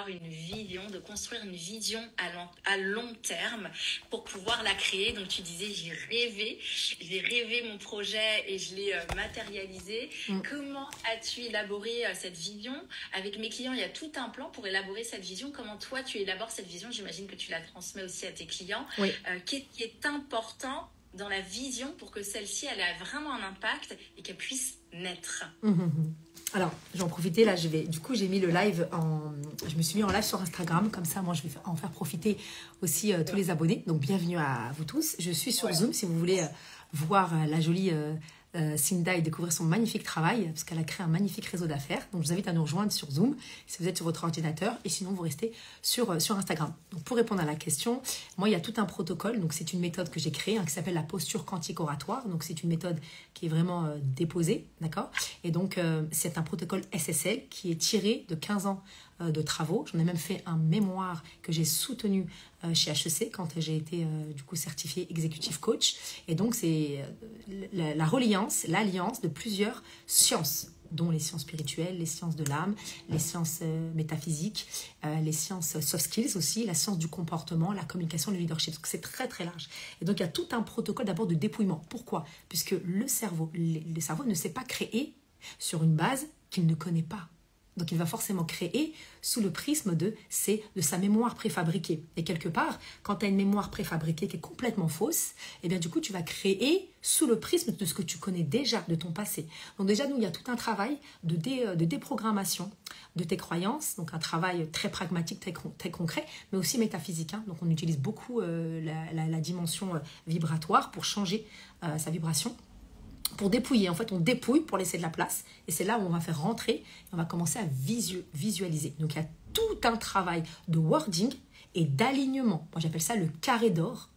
une vision, de construire une vision à long terme pour pouvoir la créer. Donc tu disais, j'ai rêvé mon projet et je l'ai matérialisé. Comment as-tu élaboré cette vision? Avec mes clients, il y a tout un plan pour élaborer cette vision. Comment toi, tu élabores cette vision? J'imagine que tu la transmets aussi à tes clients. Oui. Qu'est-ce qui est important dans la vision pour que celle-ci, elle ait vraiment un impact et qu'elle puisse naître? Alors, j'en profitais, là, du coup, j'ai mis le live je me suis mis en live sur Instagram, comme ça, moi, je vais en faire profiter aussi tous les abonnés. Donc, bienvenue à vous tous. Je suis sur Zoom, si vous voulez voir la jolie Cinda et découvrir son magnifique travail, parce qu'elle a créé un magnifique réseau d'affaires. Donc, je vous invite à nous rejoindre sur Zoom, si vous êtes sur votre ordinateur, et sinon, vous restez sur Instagram. Donc, pour répondre à la question, moi, il y a tout un protocole. Donc, c'est une méthode que j'ai créée, qui s'appelle la posture quantique oratoire. Donc, c'est une méthode qui est vraiment déposée, d'accord? Et donc, c'est un protocole SSL qui est tiré de 15 ans de travaux. J'en ai même fait un mémoire que j'ai soutenu chez HEC quand j'ai été du coup certifiée executive coach. Et donc, c'est l'alliance de plusieurs sciences, dont les sciences spirituelles, les sciences de l'âme, les sciences métaphysiques, les sciences soft skills aussi, la science du comportement, la communication, le leadership. Donc c'est très très large. Et donc il y a tout un protocole d'abord de dépouillement. Pourquoi? Puisque le cerveau ne s'est pas créé sur une base qu'il ne connaît pas. Donc il va forcément créer sous le prisme de sa mémoire préfabriquée. Et quelque part, quand tu as une mémoire préfabriquée qui est complètement fausse, et bien du coup tu vas créer sous le prisme de ce que tu connais déjà de ton passé. Donc déjà, nous, il y a tout un travail de déprogrammation de tes croyances, donc un travail très pragmatique, très concret, mais aussi métaphysique. Donc on utilise beaucoup la dimension vibratoire pour changer sa vibration. Pour dépouiller, en fait, on dépouille pour laisser de la place. Et c'est là où on va faire rentrer et on va commencer à visualiser. Donc, il y a tout un travail de wording et d'alignement. Moi, j'appelle ça le carré d'or.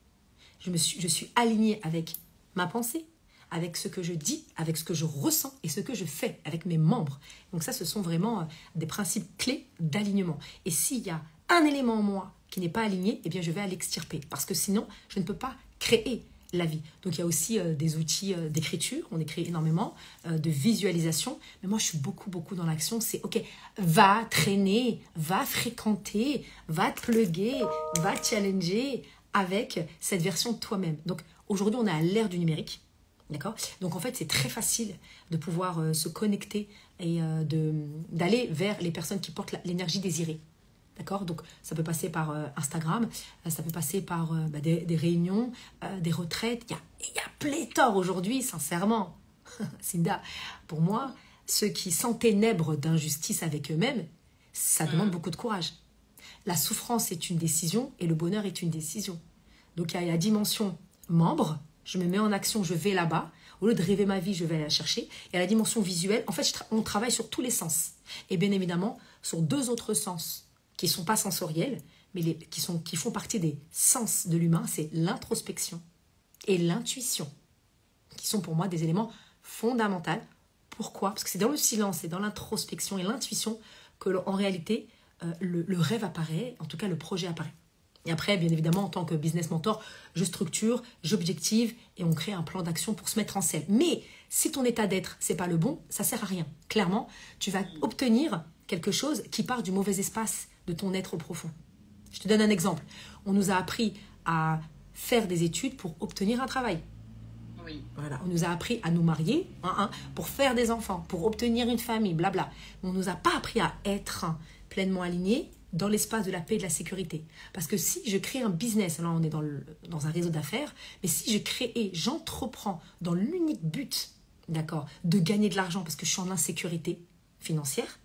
Je suis alignée avec ma pensée, avec ce que je dis, avec ce que je ressens et ce que je fais avec mes membres. Donc ça, ce sont vraiment des principes clés d'alignement. Et s'il y a un élément en moi qui n'est pas aligné, eh bien, je vais à l'extirper. Parce que sinon, je ne peux pas créer la vie. Donc il y a aussi des outils d'écriture, on écrit énormément, de visualisation, mais moi je suis beaucoup dans l'action. C'est ok, va traîner, va fréquenter, va te plugger, va challenger avec cette version de toi-même. Donc aujourd'hui on est à l'ère du numérique, d'accord? Donc en fait c'est très facile de pouvoir se connecter et d'aller vers les personnes qui portent l'énergie désirée. D'accord? Donc, ça peut passer par Instagram, ça peut passer par des réunions, des retraites. Il y a pléthore aujourd'hui, sincèrement. Cinda, pour moi, ceux qui s'enténèbrent d'injustice avec eux-mêmes, ça demande beaucoup de courage. La souffrance est une décision et le bonheur est une décision. Donc, il y a la dimension membre, je me mets en action, je vais là-bas. Au lieu de rêver ma vie, je vais la chercher. Et à la dimension visuelle, en fait, on travaille sur tous les sens. Et bien évidemment, sur deux autres sens qui ne sont pas sensoriels, mais qui font partie des sens de l'humain, c'est l'introspection et l'intuition, qui sont pour moi des éléments fondamentaux. Pourquoi? Parce que c'est dans le silence, c'est dans l'introspection et l'intuition que, en réalité, le rêve apparaît, en tout cas le projet apparaît. Et après, bien évidemment, en tant que business mentor, je structure, j'objective et on crée un plan d'action pour se mettre en selle. Mais si ton état d'être, c'est pas le bon, ça sert à rien. Clairement, tu vas obtenir quelque chose qui part du mauvais espace de ton être profond. Je te donne un exemple. On nous a appris à faire des études pour obtenir un travail. Oui. Voilà. On nous a appris à nous marier pour faire des enfants, pour obtenir une famille, blabla. On ne nous a pas appris à être pleinement alignés dans l'espace de la paix et de la sécurité. Parce que si je crée un business, là on est dans un réseau d'affaires, mais si je crée et j'entreprends dans l'unique but, d'accord, de gagner de l'argent parce que je suis en insécurité financière,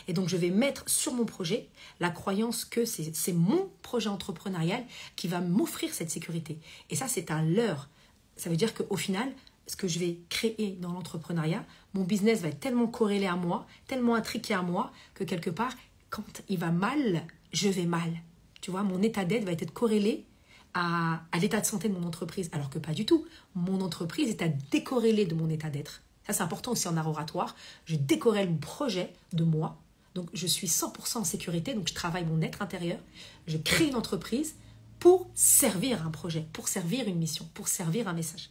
et donc, je vais mettre sur mon projet la croyance que c'est mon projet entrepreneurial qui va m'offrir cette sécurité. Et ça, c'est un leurre. Ça veut dire qu'au final, ce que je vais créer dans l'entrepreneuriat, mon business va être tellement corrélé à moi, tellement intriqué à moi, que quelque part, quand il va mal, je vais mal. Tu vois, mon état d'être va être corrélé à l'état de santé de mon entreprise. Alors que pas du tout. Mon entreprise est à décorréler de mon état d'être. Ça, c'est important aussi en art oratoire. Je décorrèle mon projet de moi. Donc, je suis 100% en sécurité. Donc, je travaille mon être intérieur. Je crée une entreprise pour servir un projet, pour servir une mission, pour servir un message.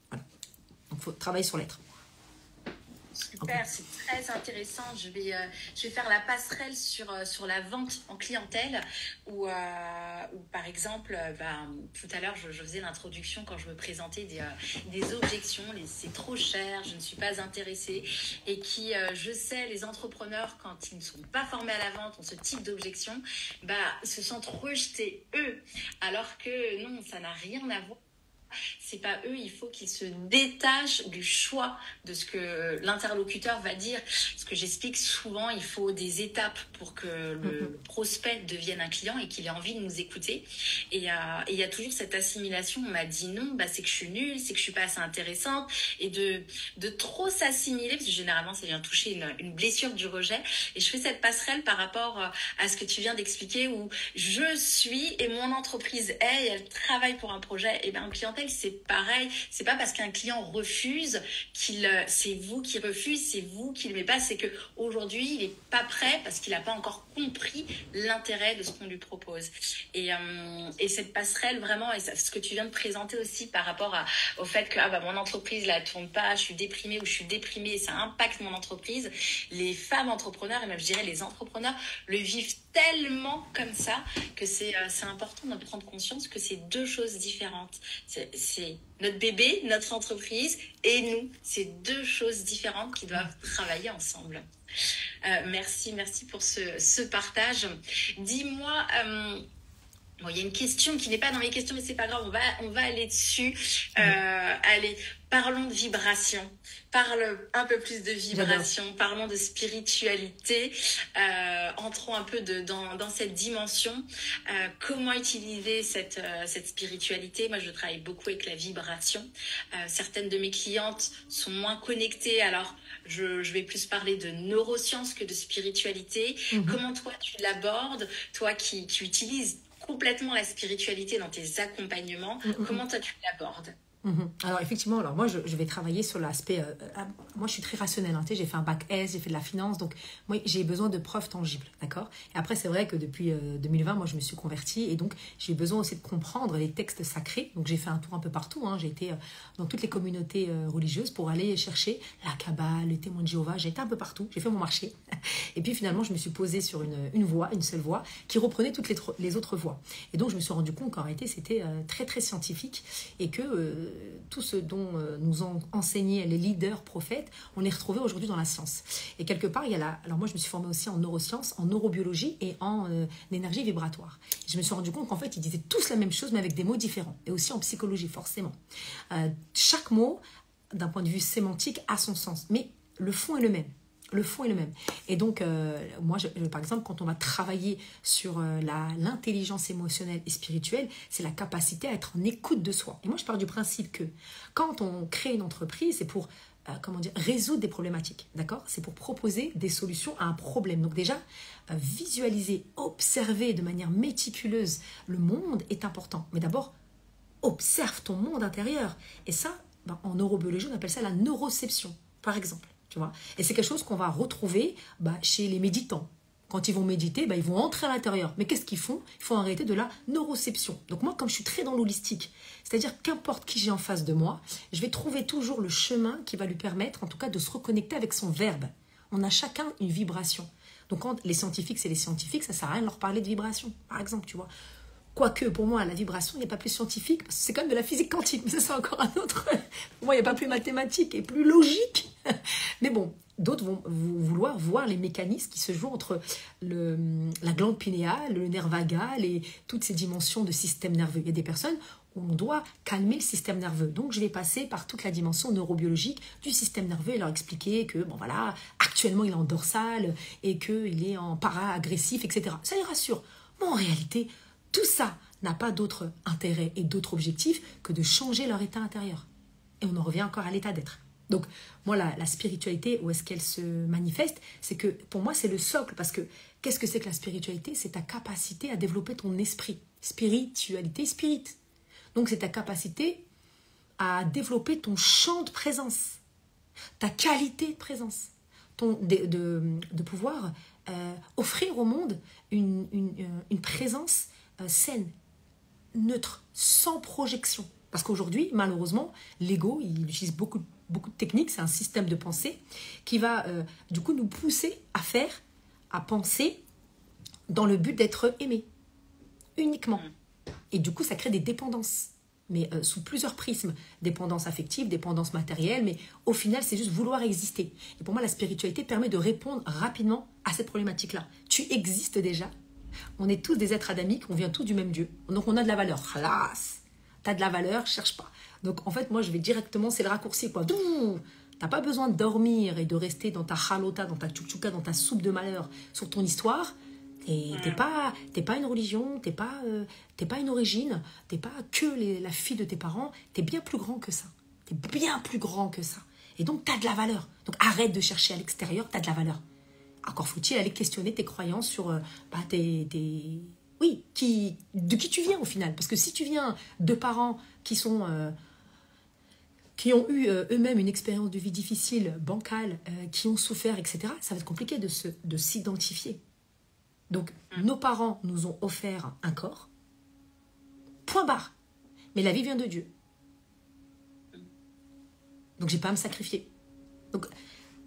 Voilà. Donc, il faut travailler sur l'être. Super, c'est très intéressant. Je vais faire la passerelle sur la vente en clientèle où par exemple, tout à l'heure, je faisais l'introduction quand je me présentais des objections, c'est trop cher, je ne suis pas intéressée et qui, je sais, les entrepreneurs, quand ils ne sont pas formés à la vente, ont ce type d'objection, se sentent rejetés eux, alors que non, ça n'a rien à voir. C'est pas eux, il faut qu'ils se détachent du choix de ce que l'interlocuteur va dire. Ce que j'explique souvent, il faut des étapes pour que le prospect devienne un client et qu'il ait envie de nous écouter. Et il y a toujours cette assimilation. On m'a dit non, c'est que je suis nulle, c'est que je suis pas assez intéressante. Et de trop s'assimiler, parce que généralement, ça vient toucher une blessure du rejet. Et je fais cette passerelle par rapport à ce que tu viens d'expliquer où je suis et mon entreprise est, et elle travaille pour un projet. Et en clientèle, c'est pareil. C'est pas parce qu'un client refuse c'est vous qui refusez, c'est vous qui le mettez pas. C'est que aujourd'hui, il est pas prêt parce qu'il n'a pas encore compris l'intérêt de ce qu'on lui propose. Et cette passerelle vraiment, et ce que tu viens de présenter aussi par rapport au fait que mon entreprise là tourne pas, je suis déprimée ou je suis déprimée, et ça impacte mon entreprise. Les femmes entrepreneurs et même je dirais les entrepreneurs le vivent tellement comme ça que c'est important de prendre conscience que c'est deux choses différentes. C'est notre bébé, notre entreprise et nous. C'est deux choses différentes qui doivent travailler ensemble. Merci pour ce partage. Dis-moi, il y a une question qui n'est pas dans mes questions, mais c'est pas grave, on va aller dessus. Allez, parlons de vibration. Parle un peu plus de vibration. J'adore. Parlons de spiritualité. Entrons un peu dans cette dimension. Comment utiliser cette spiritualité? Moi, je travaille beaucoup avec la vibration. Certaines de mes clientes sont moins connectées. Alors, je vais plus parler de neurosciences que de spiritualité. Comment toi, tu l'abordes? Toi qui utilises complètement la spiritualité dans tes accompagnements, comment toi tu l'abordes? Alors effectivement, moi je vais travailler sur l'aspect, moi je suis très rationnelle, hein, j'ai fait un bac S, j'ai fait de la finance, donc moi j'ai besoin de preuves tangibles, d'accord? Et après c'est vrai que depuis 2020, moi je me suis convertie et donc j'ai besoin aussi de comprendre les textes sacrés, donc j'ai fait un tour un peu partout, hein, j'ai été dans toutes les communautés religieuses pour aller chercher la Kabbale, les témoins de Jéhovah, j'ai été un peu partout, j'ai fait mon marché et puis finalement je me suis posée sur une seule voie qui reprenait toutes les autres voies et donc je me suis rendu compte qu'en réalité c'était très très scientifique et que tout ce dont nous ont enseigné les leaders prophètes, on est retrouvé aujourd'hui dans la science. Et quelque part, alors moi je me suis formée aussi en neurosciences, en neurobiologie et en énergie vibratoire. Et je me suis rendu compte qu'en fait, ils disaient tous la même chose, mais avec des mots différents. Et aussi en psychologie, forcément. Chaque mot, d'un point de vue sémantique, a son sens. Mais le fond est le même. Le fond est le même. Et donc, moi, par exemple, quand on va travailler sur l'intelligence émotionnelle et spirituelle, c'est la capacité à être en écoute de soi. Et moi, je pars du principe que quand on crée une entreprise, c'est pour résoudre des problématiques. D'accord? C'est pour proposer des solutions à un problème. Donc déjà, visualiser, observer de manière méticuleuse le monde est important. Mais d'abord, observe ton monde intérieur. Et ça, en neurobiologie, on appelle ça la neuroception, par exemple. Tu vois, et c'est quelque chose qu'on va retrouver chez les méditants. Quand ils vont méditer, ils vont entrer à l'intérieur. Mais qu'est-ce qu'ils font? Ils font en réalité de la neuroception. Donc moi, comme je suis très dans l'holistique, c'est-à-dire qu'importe qui j'ai en face de moi, je vais trouver toujours le chemin qui va lui permettre, en tout cas, de se reconnecter avec son verbe. On a chacun une vibration. Donc quand les scientifiques, c'est les scientifiques, ça ne sert à rien de leur parler de vibration, par exemple, tu vois. Quoique, pour moi, la vibration n'est pas plus scientifique, parce que c'est quand même de la physique quantique, mais ça, c'est encore un autre... Pour moi, il n'y a pas plus mathématique et plus logique. Mais bon, d'autres vont vouloir voir les mécanismes qui se jouent entre la glande pinéale, le nerf vagal et toutes ces dimensions de système nerveux. Il y a des personnes où on doit calmer le système nerveux. Donc, je vais passer par toute la dimension neurobiologique du système nerveux et leur expliquer que, actuellement, il est en dorsal et qu'il est en para-agressif, etc. Ça les rassure. Mais en réalité... tout ça n'a pas d'autre intérêt et d'autre objectif que de changer leur état intérieur. Et on en revient encore à l'état d'être. Donc, moi, la spiritualité, où est-ce qu'elle se manifeste? C'est que, pour moi, c'est le socle. Parce que, qu'est-ce que c'est que la spiritualité? C'est ta capacité à développer ton esprit. Spiritualité, spirit. Donc, c'est ta capacité à développer ton champ de présence. Ta qualité de présence. De pouvoir offrir au monde une présence saine, neutre, sans projection. Parce qu'aujourd'hui, malheureusement, l'ego, il utilise beaucoup beaucoup de techniques, c'est un système de pensée qui va du coup nous pousser à penser dans le but d'être aimé, uniquement. Et du coup, ça crée des dépendances, mais sous plusieurs prismes. Dépendance affective, dépendance matérielle, mais au final, c'est juste vouloir exister. Et pour moi, la spiritualité permet de répondre rapidement à cette problématique-là. Tu existes déjà. On est tous des êtres adamiques, on vient tous du même Dieu. Donc on a de la valeur. Khalas. T'as de la valeur, cherche pas. Donc en fait, moi, je vais directement, c'est le raccourci, quoi. T'as pas besoin de dormir et de rester dans ta halota, dans ta tchoukchouka, dans ta soupe de malheur sur ton histoire. Et t'es pas une religion, t'es pas une origine, t'es pas que la fille de tes parents, t'es bien plus grand que ça. T'es bien plus grand que ça. Et donc t'as de la valeur. Donc arrête de chercher à l'extérieur, t'as de la valeur. Encore faut-il aller questionner tes croyances sur oui, de qui tu viens au final. Parce que si tu viens de parents qui ont eu eux-mêmes une expérience de vie difficile, bancale, qui ont souffert, etc., ça va être compliqué de s'identifier. Donc, nos parents nous ont offert un corps, point barre. Mais la vie vient de Dieu. Donc, j'ai pas à me sacrifier. Donc,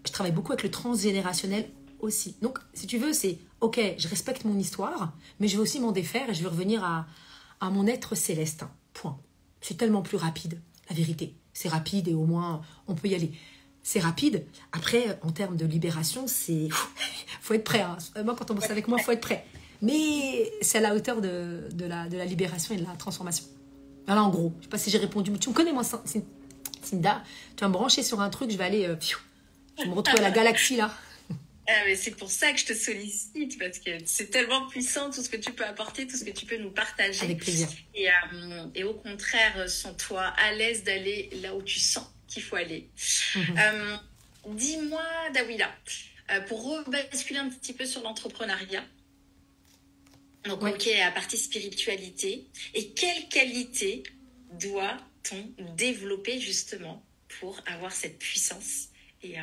je travaille beaucoup avec le transgénérationnel aussi. Donc, si tu veux, c'est, ok, je respecte mon histoire, mais je vais aussi m'en défaire et je vais revenir à mon être céleste. Point. C'est tellement plus rapide, la vérité. C'est rapide et au moins, on peut y aller. C'est rapide. Après, en termes de libération, c'est... faut être prêt. Hein. Moi, quand on bosse avec moi, il faut être prêt. Mais c'est à la hauteur de la libération et de la transformation. Voilà, en gros. Je ne sais pas si j'ai répondu. Mais tu me connais, moi, Cinda. Tu vas me brancher sur un truc, je vais aller... je vais me retrouver à la galaxie, là. Mais c'est pour ça que je te sollicite, parce que c'est tellement puissant tout ce que tu peux apporter, tout ce que tu peux nous partager. Avec plaisir. Et au contraire, sens-toi à l'aise d'aller là où tu sens qu'il faut aller. Dis-moi, Dawila, pour rebasculer un petit peu sur l'entrepreneuriat, donc ok, la partie spiritualité, et quelle qualité doit-on développer justement pour avoir cette puissance et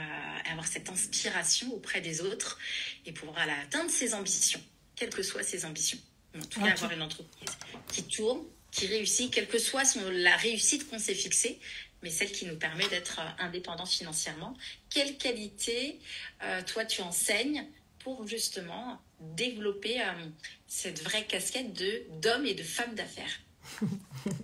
avoir cette inspiration auprès des autres et pouvoir atteindre ses ambitions, quelles que soient ses ambitions. En tout cas, avoir une entreprise qui tourne, qui réussit, quelle que soit la réussite qu'on s'est fixée, mais celle qui nous permet d'être indépendants financièrement. Quelle qualité, toi, tu enseignes pour justement développer cette vraie casquette d'homme et de femme d'affaires?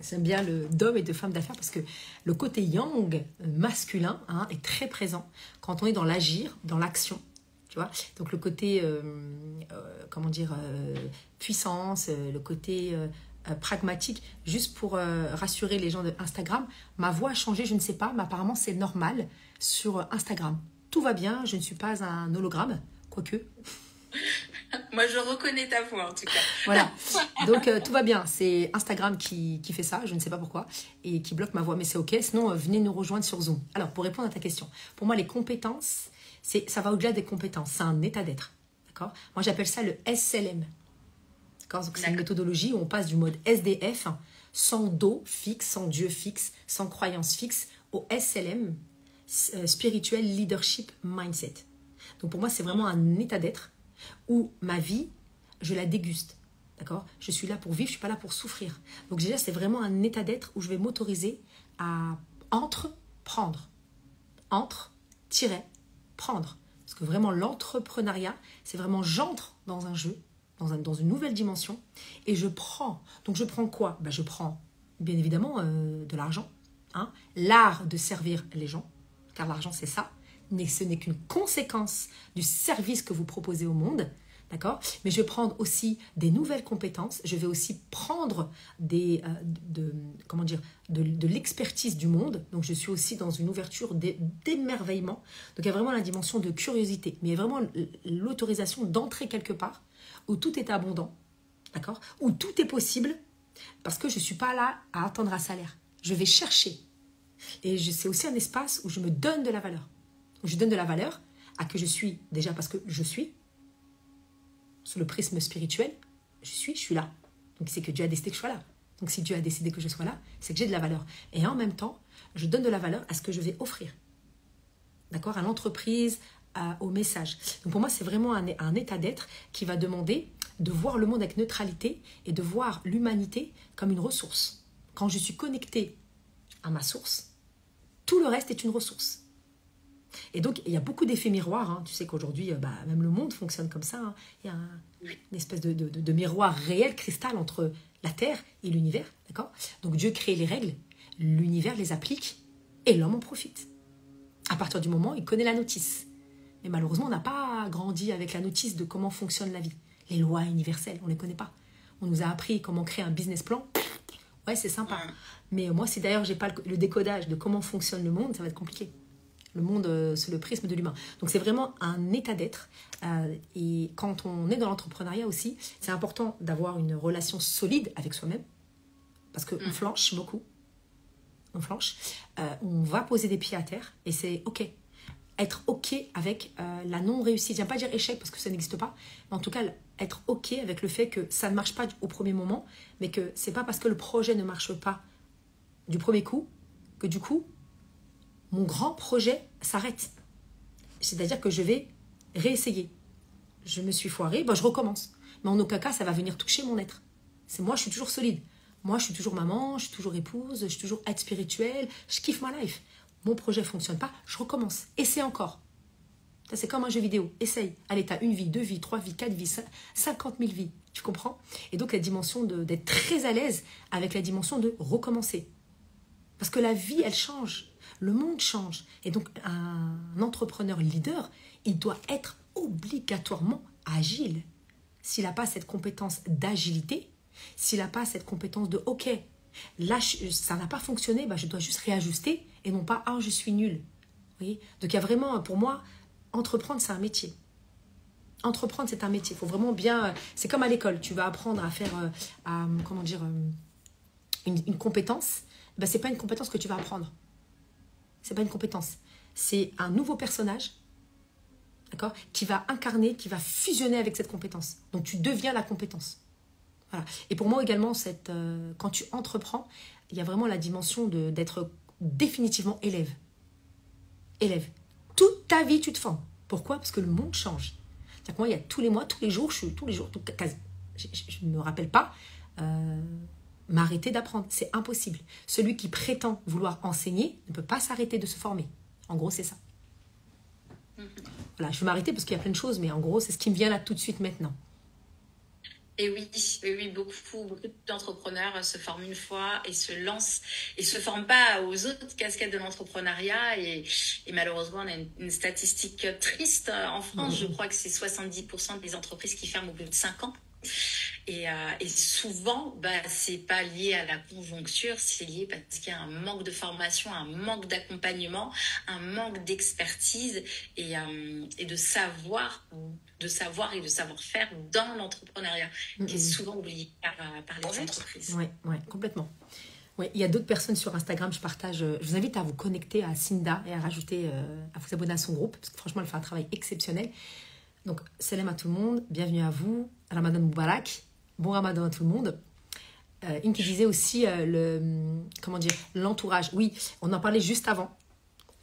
J'aime bien le d'homme et de femme d'affaires parce que le côté yang, masculin, est très présent quand on est dans l'agir, dans l'action. Tu vois, donc le côté, puissance, le côté pragmatique. Juste pour rassurer les gens de Instagram, ma voix a changé, je ne sais pas, mais apparemment c'est normal sur Instagram. Tout va bien, je ne suis pas un hologramme, quoique... Moi, je reconnais ta voix, en tout cas. Voilà. Donc, tout va bien. C'est Instagram qui fait ça, je ne sais pas pourquoi, et qui bloque ma voix, mais c'est OK. Sinon, venez nous rejoindre sur Zoom. Alors, pour répondre à ta question, pour moi, les compétences, ça va au-delà des compétences. C'est un état d'être. D'accord ? Moi, j'appelle ça le SLM. D'accord ? Donc, c'est une méthodologie où on passe du mode SDF, sans dos fixe, sans Dieu fixe, sans croyance fixe, au SLM, Spiritual Leadership Mindset. Donc, pour moi, c'est vraiment un état d'être où ma vie, je la déguste, d'accord ? Je suis là pour vivre, je ne suis pas là pour souffrir. Donc déjà, c'est vraiment un état d'être où je vais m'autoriser à entreprendre. Entre-prendre. Parce que vraiment, l'entrepreneuriat, c'est vraiment j'entre dans un jeu, dans une nouvelle dimension, et je prends. Donc je prends quoi ? Je prends, bien évidemment, de l'argent. L'art de servir les gens, car l'argent, c'est ça. Mais ce n'est qu'une conséquence du service que vous proposez au monde, d'accord ? Mais je vais prendre aussi des nouvelles compétences, je vais aussi prendre de l'expertise du monde, donc je suis aussi dans une ouverture d'émerveillement, donc il y a vraiment la dimension de curiosité, mais il y a vraiment l'autorisation d'entrer quelque part où tout est abondant, d'accord ? Où tout est possible, parce que je ne suis pas là à attendre un salaire, je vais chercher, et c'est aussi un espace où je me donne de la valeur. Je donne de la valeur à que je suis, déjà parce que je suis, sous le prisme spirituel, je suis là. Donc c'est que Dieu a décidé que je sois là. Donc si Dieu a décidé que je sois là, c'est que j'ai de la valeur. Et en même temps, je donne de la valeur à ce que je vais offrir. D'accord ? À l'entreprise, au message. Donc pour moi, c'est vraiment un état d'être qui va demander de voir le monde avec neutralité et de voir l'humanité comme une ressource. Quand je suis connectée à ma source, Tout le reste est une ressource. Et donc, il y a beaucoup d'effets miroirs. Hein. Tu sais qu'aujourd'hui, même le monde fonctionne comme ça. Hein. Il y a une espèce de miroir réel, cristal, entre la Terre et l'univers. D'accord ? Donc, Dieu crée les règles, l'univers les applique, et l'homme en profite. À partir du moment où il connaît la notice. Mais malheureusement, on n'a pas grandi avec la notice de comment fonctionne la vie. Les lois universelles, on ne les connaît pas. On nous a appris comment créer un business plan. Ouais, c'est sympa. Mais moi, si d'ailleurs, je n'ai pas le décodage de comment fonctionne le monde, ça va être compliqué. Le monde, c'est le prisme de l'humain. Donc, c'est vraiment un état d'être. Et quand on est dans l'entrepreneuriat aussi, c'est important d'avoir une relation solide avec soi-même. Parce qu'on flanche beaucoup. On flanche. On va poser des pieds à terre. Et c'est OK. Être OK avec la non-réussite. Je n'aime pas dire échec parce que ça n'existe pas. Mais en tout cas, être OK avec le fait que ça ne marche pas au premier moment. Mais que ce n'est pas parce que le projet ne marche pas du premier coup que du coup, mon grand projet s'arrête. C'est-à-dire que je vais réessayer. Je me suis foirée, je recommence. Mais en aucun cas, ça va venir toucher mon être. C'est moi, je suis toujours solide. Moi, je suis toujours maman, je suis toujours épouse, je suis toujours aide spirituelle. Je kiffe ma life. Mon projet ne fonctionne pas, je recommence. Essaie encore. Ça, c'est comme un jeu vidéo. Essaye. Allez, tu as 1 vie, 2 vies, 3 vies, 4 vies, 50 000 vies. Tu comprends ? Et donc, la dimension d'être très à l'aise avec la dimension de recommencer. Parce que la vie, elle change. Le monde change. Et donc, un entrepreneur leader, il doit être obligatoirement agile. S'il n'a pas cette compétence d'agilité, s'il n'a pas cette compétence de « OK, là, ça n'a pas fonctionné, je dois juste réajuster et non pas « Ah, je suis nul ». Vous voyez ? Donc, il y a vraiment, pour moi, entreprendre, c'est un métier. Entreprendre, c'est un métier. Il faut vraiment bien... C'est comme à l'école. Tu vas apprendre à faire, une compétence. Ce n'est pas une compétence que tu vas apprendre. C'est pas une compétence. C'est un nouveau personnage, d'accord, qui va incarner, qui va fusionner avec cette compétence. Donc, tu deviens la compétence. Voilà. Et pour moi également, quand tu entreprends, il y a vraiment la dimension d'être définitivement élève. Élève. Toute ta vie, tu te formes. Pourquoi ? Parce que le monde change. C'est-à-dire que moi, il y a tous les mois, tous les jours, je ne me rappelle pas m'arrêter d'apprendre. C'est impossible. Celui qui prétend vouloir enseigner ne peut pas s'arrêter de se former. En gros, c'est ça. Voilà, je vais m'arrêter parce qu'il y a plein de choses, mais en gros, c'est ce qui me vient là tout de suite maintenant. Et oui, beaucoup d'entrepreneurs se forment une fois et se lancent et se forment pas aux autres casquettes de l'entrepreneuriat. Et malheureusement, on a une statistique triste en France. Je crois que c'est 70% des entreprises qui ferment au bout de 5 ans. Et souvent, c'est pas lié à la conjoncture, c'est lié parce qu'il y a un manque de formation, un manque d'accompagnement, un manque d'expertise et de savoir et de savoir-faire dans l'entrepreneuriat, qui est souvent oublié par les entreprises. Oui, complètement. Ouais, il y a d'autres personnes sur Instagram, je vous invite à vous connecter à Cinda et à vous abonner à son groupe, parce que franchement, elle fait un travail exceptionnel. Donc, salam à tout le monde, bienvenue à vous, Ramadan Moubarak, bon Ramadan à tout le monde. Une qui disait aussi l'entourage. Oui, on en parlait juste avant.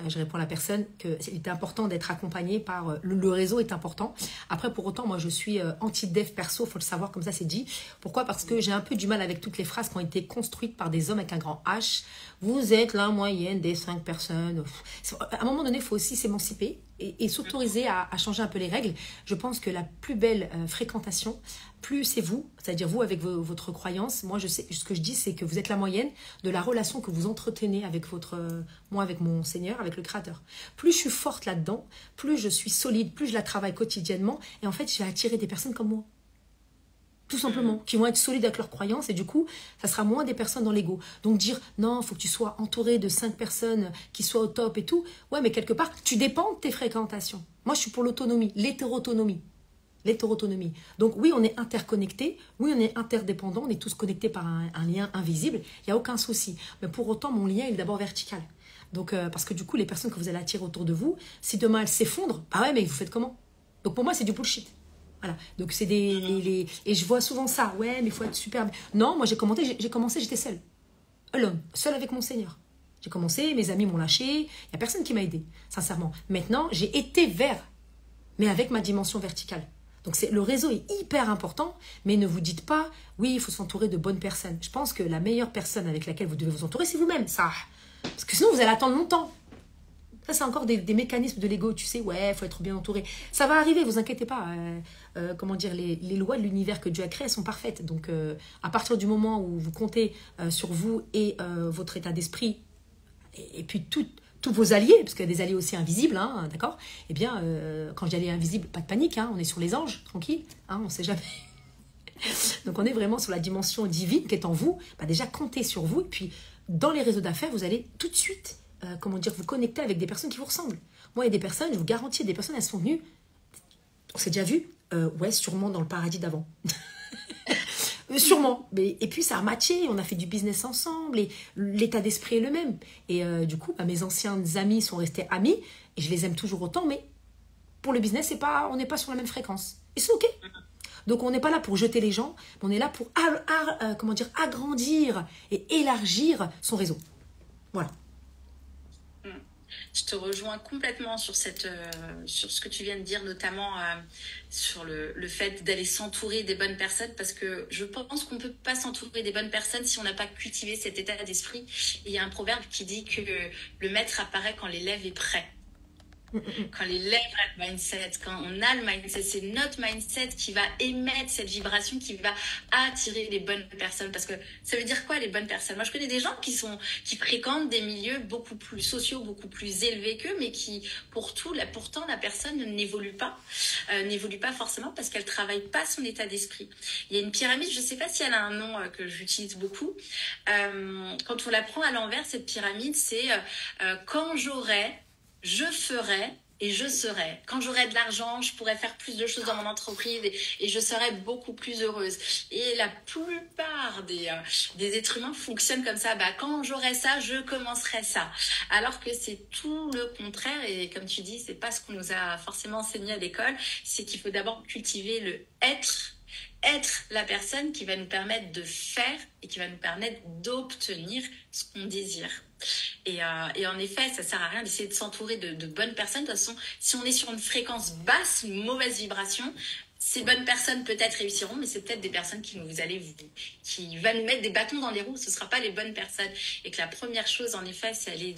Je réponds à la personne qu'il était important d'être accompagné par... Le réseau est important. Après, pour autant, moi, je suis anti-dev perso, il faut le savoir, comme ça, c'est dit. Pourquoi ? Parce que j'ai un peu du mal avec toutes les phrases qui ont été construites par des hommes avec un grand H. Vous êtes la moyenne des 5 personnes. À un moment donné, il faut aussi s'émanciper et s'autoriser à changer un peu les règles. Je pense que la plus belle fréquentation, plus c'est vous, c'est-à-dire vous avec votre croyance. Moi, je sais, ce que je dis, c'est que vous êtes la moyenne de la relation que vous entretenez avec moi, avec mon Seigneur, avec le Créateur. Plus je suis forte là-dedans, plus je suis solide, plus je la travaille quotidiennement. Et en fait, je vais attirer des personnes comme moi. Tout simplement, qui vont être solides avec leurs croyances. Et du coup, ça sera moins des personnes dans l'ego. Donc dire, non, il faut que tu sois entouré de 5 personnes qui soient au top et tout. Ouais, mais quelque part, tu dépends de tes fréquentations. Moi, je suis pour l'autonomie, l'hétérotonomie. Donc oui, on est interconnectés, oui, on est interdépendants, on est tous connectés par un lien invisible, il n'y a aucun souci. Mais pour autant, mon lien est d'abord vertical. Donc, parce que du coup, les personnes que vous allez attirer autour de vous, si demain elles s'effondrent, mais vous faites comment ? Donc pour moi, c'est du bullshit. Voilà. Donc c'est et je vois souvent ça, ouais, mais il faut être super... Non, moi j'ai commencé, j'étais seule. Alone, seule avec mon Seigneur. J'ai commencé, mes amis m'ont lâché, il n'y a personne qui m'a aidé, sincèrement. Maintenant, j'ai été vers, mais avec ma dimension verticale. Donc le réseau est hyper important, mais ne vous dites pas, oui, il faut s'entourer de bonnes personnes. Je pense que la meilleure personne avec laquelle vous devez vous entourer, c'est vous-même, ça. Parce que sinon, vous allez attendre longtemps. Ça, c'est encore des mécanismes de l'ego, tu sais, ouais, il faut être bien entouré. Ça va arriver, vous inquiétez pas. Comment dire, les lois de l'univers que Dieu a créées sont parfaites. Donc, à partir du moment où vous comptez sur vous et votre état d'esprit, et puis tous vos alliés, parce qu'il y a des alliés aussi invisibles, hein, d'accord? Eh bien, quand je dis alliés invisibles, pas de panique, hein, on est sur les anges, tranquille, hein, on ne sait jamais. Donc, on est vraiment sur la dimension divine qui est en vous. Bah, déjà, comptez sur vous. Et puis, dans les réseaux d'affaires, vous allez tout de suite vous connecter avec des personnes qui vous ressemblent. Moi, il y a des personnes, je vous garantis, des personnes, elles sont venues, on s'est déjà vu, ouais, sûrement dans le paradis d'avant. Sûrement. Et puis, ça a matché, on a fait du business ensemble, et l'état d'esprit est le même. Et du coup, mes anciens amis sont restés amis, et je les aime toujours autant, mais pour le business, on n'est pas sur la même fréquence. Et c'est OK. Donc, on n'est pas là pour jeter les gens, mais on est là pour agrandir et élargir son réseau. Voilà. Je te rejoins complètement sur ce que tu viens de dire, notamment sur le fait d'aller s'entourer des bonnes personnes, parce que je pense qu'on ne peut pas s'entourer des bonnes personnes si on n'a pas cultivé cet état d'esprit. Et il y a un proverbe qui dit que le maître apparaît quand l'élève est prêt. Quand l'élève a le mindset, quand on a le mindset, c'est notre mindset qui va émettre cette vibration, qui va attirer les bonnes personnes. Parce que ça veut dire quoi, les bonnes personnes? Moi, je connais des gens qui fréquentent des milieux beaucoup plus sociaux, beaucoup plus élevés qu'eux, mais qui, pourtant, la personne n'évolue pas forcément parce qu'elle travaille pas son état d'esprit. Il y a une pyramide, je sais pas si elle a un nom que j'utilise beaucoup. Quand on la prend à l'envers, cette pyramide, c'est quand j'aurai, je ferai et je serai. Quand j'aurai de l'argent, je pourrai faire plus de choses dans mon entreprise et je serai beaucoup plus heureuse. Et la plupart des êtres humains fonctionnent comme ça. Quand j'aurai ça, je commencerai ça. Alors que c'est tout le contraire. Et comme tu dis, c'est pas ce qu'on nous a forcément enseigné à l'école. C'est qu'il faut d'abord cultiver le être la personne qui va nous permettre de faire et qui va nous permettre d'obtenir ce qu'on désire. Et en effet, ça sert à rien d'essayer de s'entourer de bonnes personnes. De toute façon, si on est sur une fréquence basse, une mauvaise vibration, ces bonnes personnes peut-être réussiront, mais c'est peut-être des personnes qui vont nous mettre des bâtons dans les roues. Ce ne sera pas les bonnes personnes. Et que la première chose, en effet, c'est aller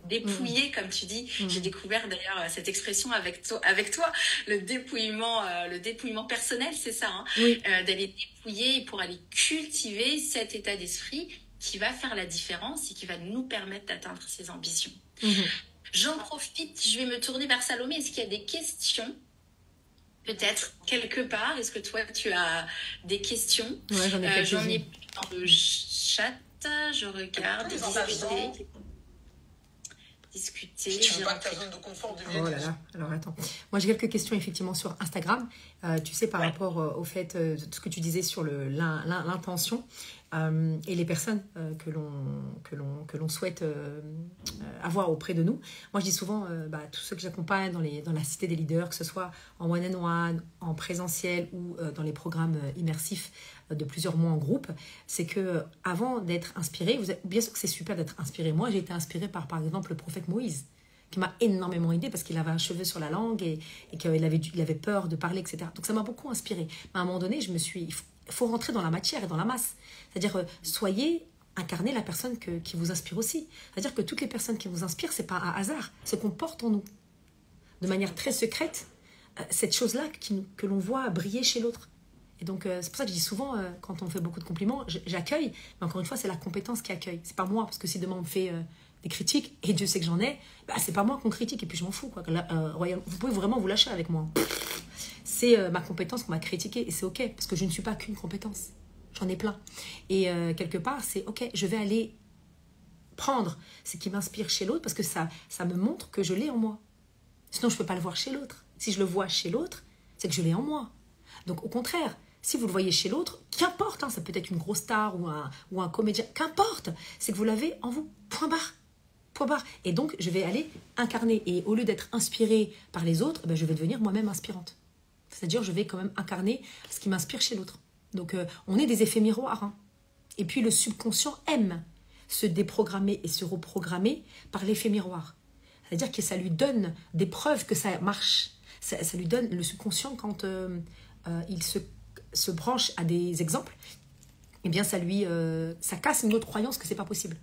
dépouiller, comme tu dis. J'ai découvert d'ailleurs cette expression avec toi, le dépouillement personnel, c'est ça, hein, oui. D'aller dépouiller pour aller cultiver cet état d'esprit qui va faire la différence et qui va nous permettre d'atteindre ses ambitions. J'en profite, je vais me tourner vers Salomé. Est-ce qu'il y a des questions? Peut-être quelque part. Est-ce que toi, tu as des questions? Ouais, j'en ai dans le chat. Je regarde. Discuter. Tu veux pas que ta zone de confort devienne... Oh là là, alors attends. Moi, j'ai quelques questions effectivement sur Instagram. Tu sais, par rapport au fait de ce que tu disais sur l'intention et les personnes que l'on souhaite avoir auprès de nous. Moi, je dis souvent, tous ceux que j'accompagne dans la cité des leaders, que ce soit en one-on-one, en présentiel ou dans les programmes immersifs de plusieurs mois en groupe, c'est que avant d'être inspiré, bien sûr que c'est super d'être inspiré. Moi, j'ai été inspirée par exemple, le prophète Moïse, qui m'a énormément aidée parce qu'il avait un cheveu sur la langue et qu'il avait peur de parler, etc. Donc, ça m'a beaucoup inspirée. Mais à un moment donné, il faut rentrer dans la matière et dans la masse. C'est-à-dire, incarner la personne qui vous inspire aussi. C'est-à-dire que toutes les personnes qui vous inspirent, c'est pas un hasard. Ce qu'on porte en nous, de manière très secrète, cette chose-là que l'on voit briller chez l'autre. Et donc, c'est pour ça que je dis souvent, quand on me fait beaucoup de compliments, j'accueille. Mais encore une fois, c'est la compétence qui accueille. C'est pas moi, parce que si demain on me fait des critiques, et Dieu sait que j'en ai, c'est pas moi qu'on critique, et puis je m'en fous. Quoi. Vous pouvez vraiment vous lâcher avec moi. C'est ma compétence qu'on m'a critiquée, et c'est OK, parce que je ne suis pas qu'une compétence. J'en ai plein. Et quelque part, c'est OK, je vais aller prendre ce qui m'inspire chez l'autre, parce que ça me montre que je l'ai en moi. Sinon, je ne peux pas le voir chez l'autre. Si je le vois chez l'autre, c'est que je l'ai en moi. Donc, au contraire, si vous le voyez chez l'autre, qu'importe, ça peut être une grosse star ou un comédien, qu'importe, c'est que vous l'avez en vous. Point barre. Point barre. Et donc, je vais aller incarner. Et au lieu d'être inspirée par les autres, je vais devenir moi-même inspirante. C'est-à-dire, je vais quand même incarner ce qui m'inspire chez l'autre. Donc, on est des effets miroirs. Hein. Et puis, le subconscient aime se déprogrammer et se reprogrammer par l'effet miroir. C'est-à-dire que ça lui donne des preuves que ça marche. Ça lui donne le subconscient quand il se branche à des exemples. Eh bien, ça casse une autre croyance que c'est pas possible.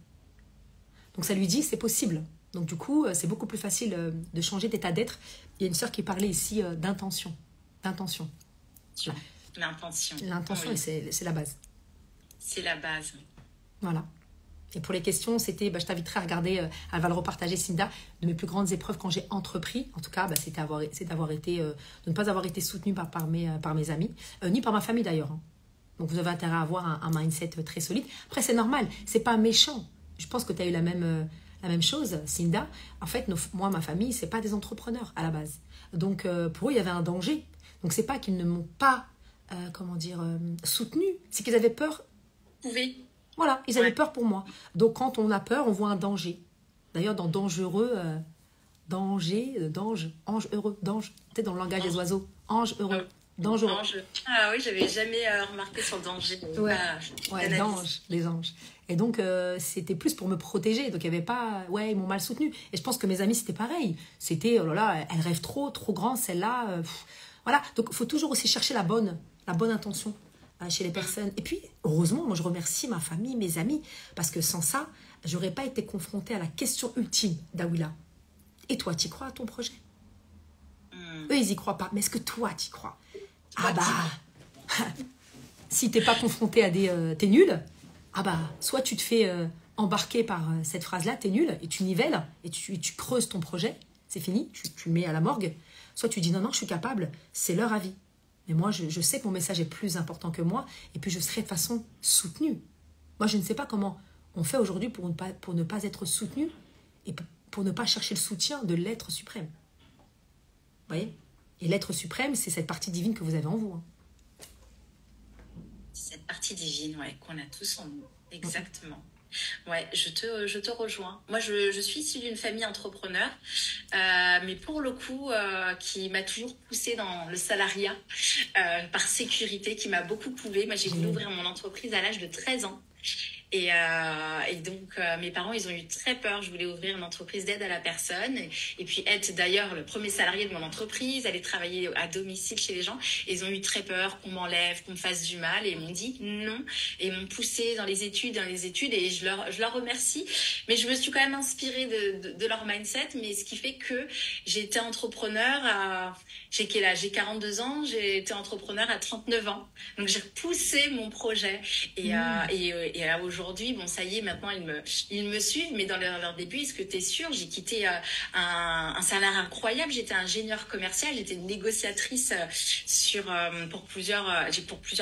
Donc ça lui dit c'est possible. Donc du coup, c'est beaucoup plus facile de changer d'état d'être. Il y a une sœur qui parlait ici d'intention. D'intention. L'intention. L'intention, Oui. c'est la base. C'est la base. Voilà. Et pour les questions, c'était, je t'inviterai à regarder, elle va le repartager, Cinda, de mes plus grandes épreuves quand j'ai entrepris. En tout cas, c'est d'avoir été, de ne pas avoir été soutenue par mes amis, ni par ma famille d'ailleurs. Hein. Donc vous avez intérêt à avoir un mindset très solide. Après, c'est normal, c'est pas méchant. Je pense que tu as eu la même chose, Cinda. En fait, moi, ma famille, c'est pas des entrepreneurs à la base. Donc pour eux, il y avait un danger. Donc c'est pas qu'ils ne m'ont pas, soutenu, c'est qu'ils avaient peur. Oui. Voilà, ils avaient peur pour moi. Donc, quand on a peur, on voit un danger. D'ailleurs, dans dangereux, d'ange, ange heureux, d'ange, tu sais, dans le langage des oiseaux, ange heureux, dangereux. Ange. Ah oui, j'avais jamais remarqué sur le danger. D'ange, les anges. Et donc, c'était plus pour me protéger. Donc, il n'y avait pas, ils m'ont mal soutenu. Et je pense que mes amis, c'était pareil. C'était, oh là là, elle rêve trop grand, celle-là. Voilà. Donc, il faut toujours aussi chercher la bonne intention chez les personnes. Et puis, heureusement, moi, je remercie ma famille, mes amis, parce que sans ça, j'aurais pas été confrontée à la question ultime d'Awila. Et toi, tu crois à ton projet? Eux, ils y croient pas. Mais est-ce que toi, tu y crois? Ah bah, si t'es pas confronté à t'es nul, ah bah, soit tu te fais embarquer par cette phrase-là, t'es nul, et tu nivelles, et tu creuses ton projet, c'est fini, tu le mets à la morgue. Soit tu dis non, je suis capable, c'est leur avis. Mais moi, je sais que mon message est plus important que moi, et puis je serai de façon soutenue. Moi, je ne sais pas comment on fait aujourd'hui pour ne pas être soutenu, et pour ne pas chercher le soutien de l'être suprême. Vous voyez? Et l'être suprême, c'est cette partie divine que vous avez en vous. Hein. Cette partie divine, qu'on a tous en nous. Exactement. Ouais, je te rejoins. Moi, je suis issue d'une famille entrepreneur, mais pour le coup, qui m'a toujours poussée dans le salariat par sécurité, qui m'a beaucoup couvé. Moi, j'ai voulu ouvrir mon entreprise à l'âge de 13 ans. Et donc, mes parents, ils ont eu très peur. Je voulais ouvrir une entreprise d'aide à la personne et puis être d'ailleurs le premier salarié de mon entreprise, aller travailler à domicile chez les gens. Et ils ont eu très peur qu'on m'enlève, qu'on me fasse du mal. Et ils m'ont dit non. Et ils m'ont poussé dans les études. Et je leur remercie. Mais je me suis quand même inspirée de leur mindset. Mais ce qui fait que j'ai été entrepreneur j'ai quel âge? J'ai 42 ans. J'ai été entrepreneur à 39 ans. Donc, j'ai repoussé mon projet. Et aujourd'hui, bon, ça y est, maintenant, ils me suivent. Mais dans leur début, est-ce que tu es sûre? J'ai quitté un salaire incroyable. J'étais ingénieure commerciale. J'étais négociatrice pour plusieurs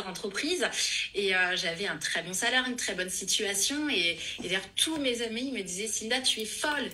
entreprises. Et j'avais un très bon salaire, une très bonne situation. Et d'ailleurs, tous mes amis me disaient, Cinda, tu es folle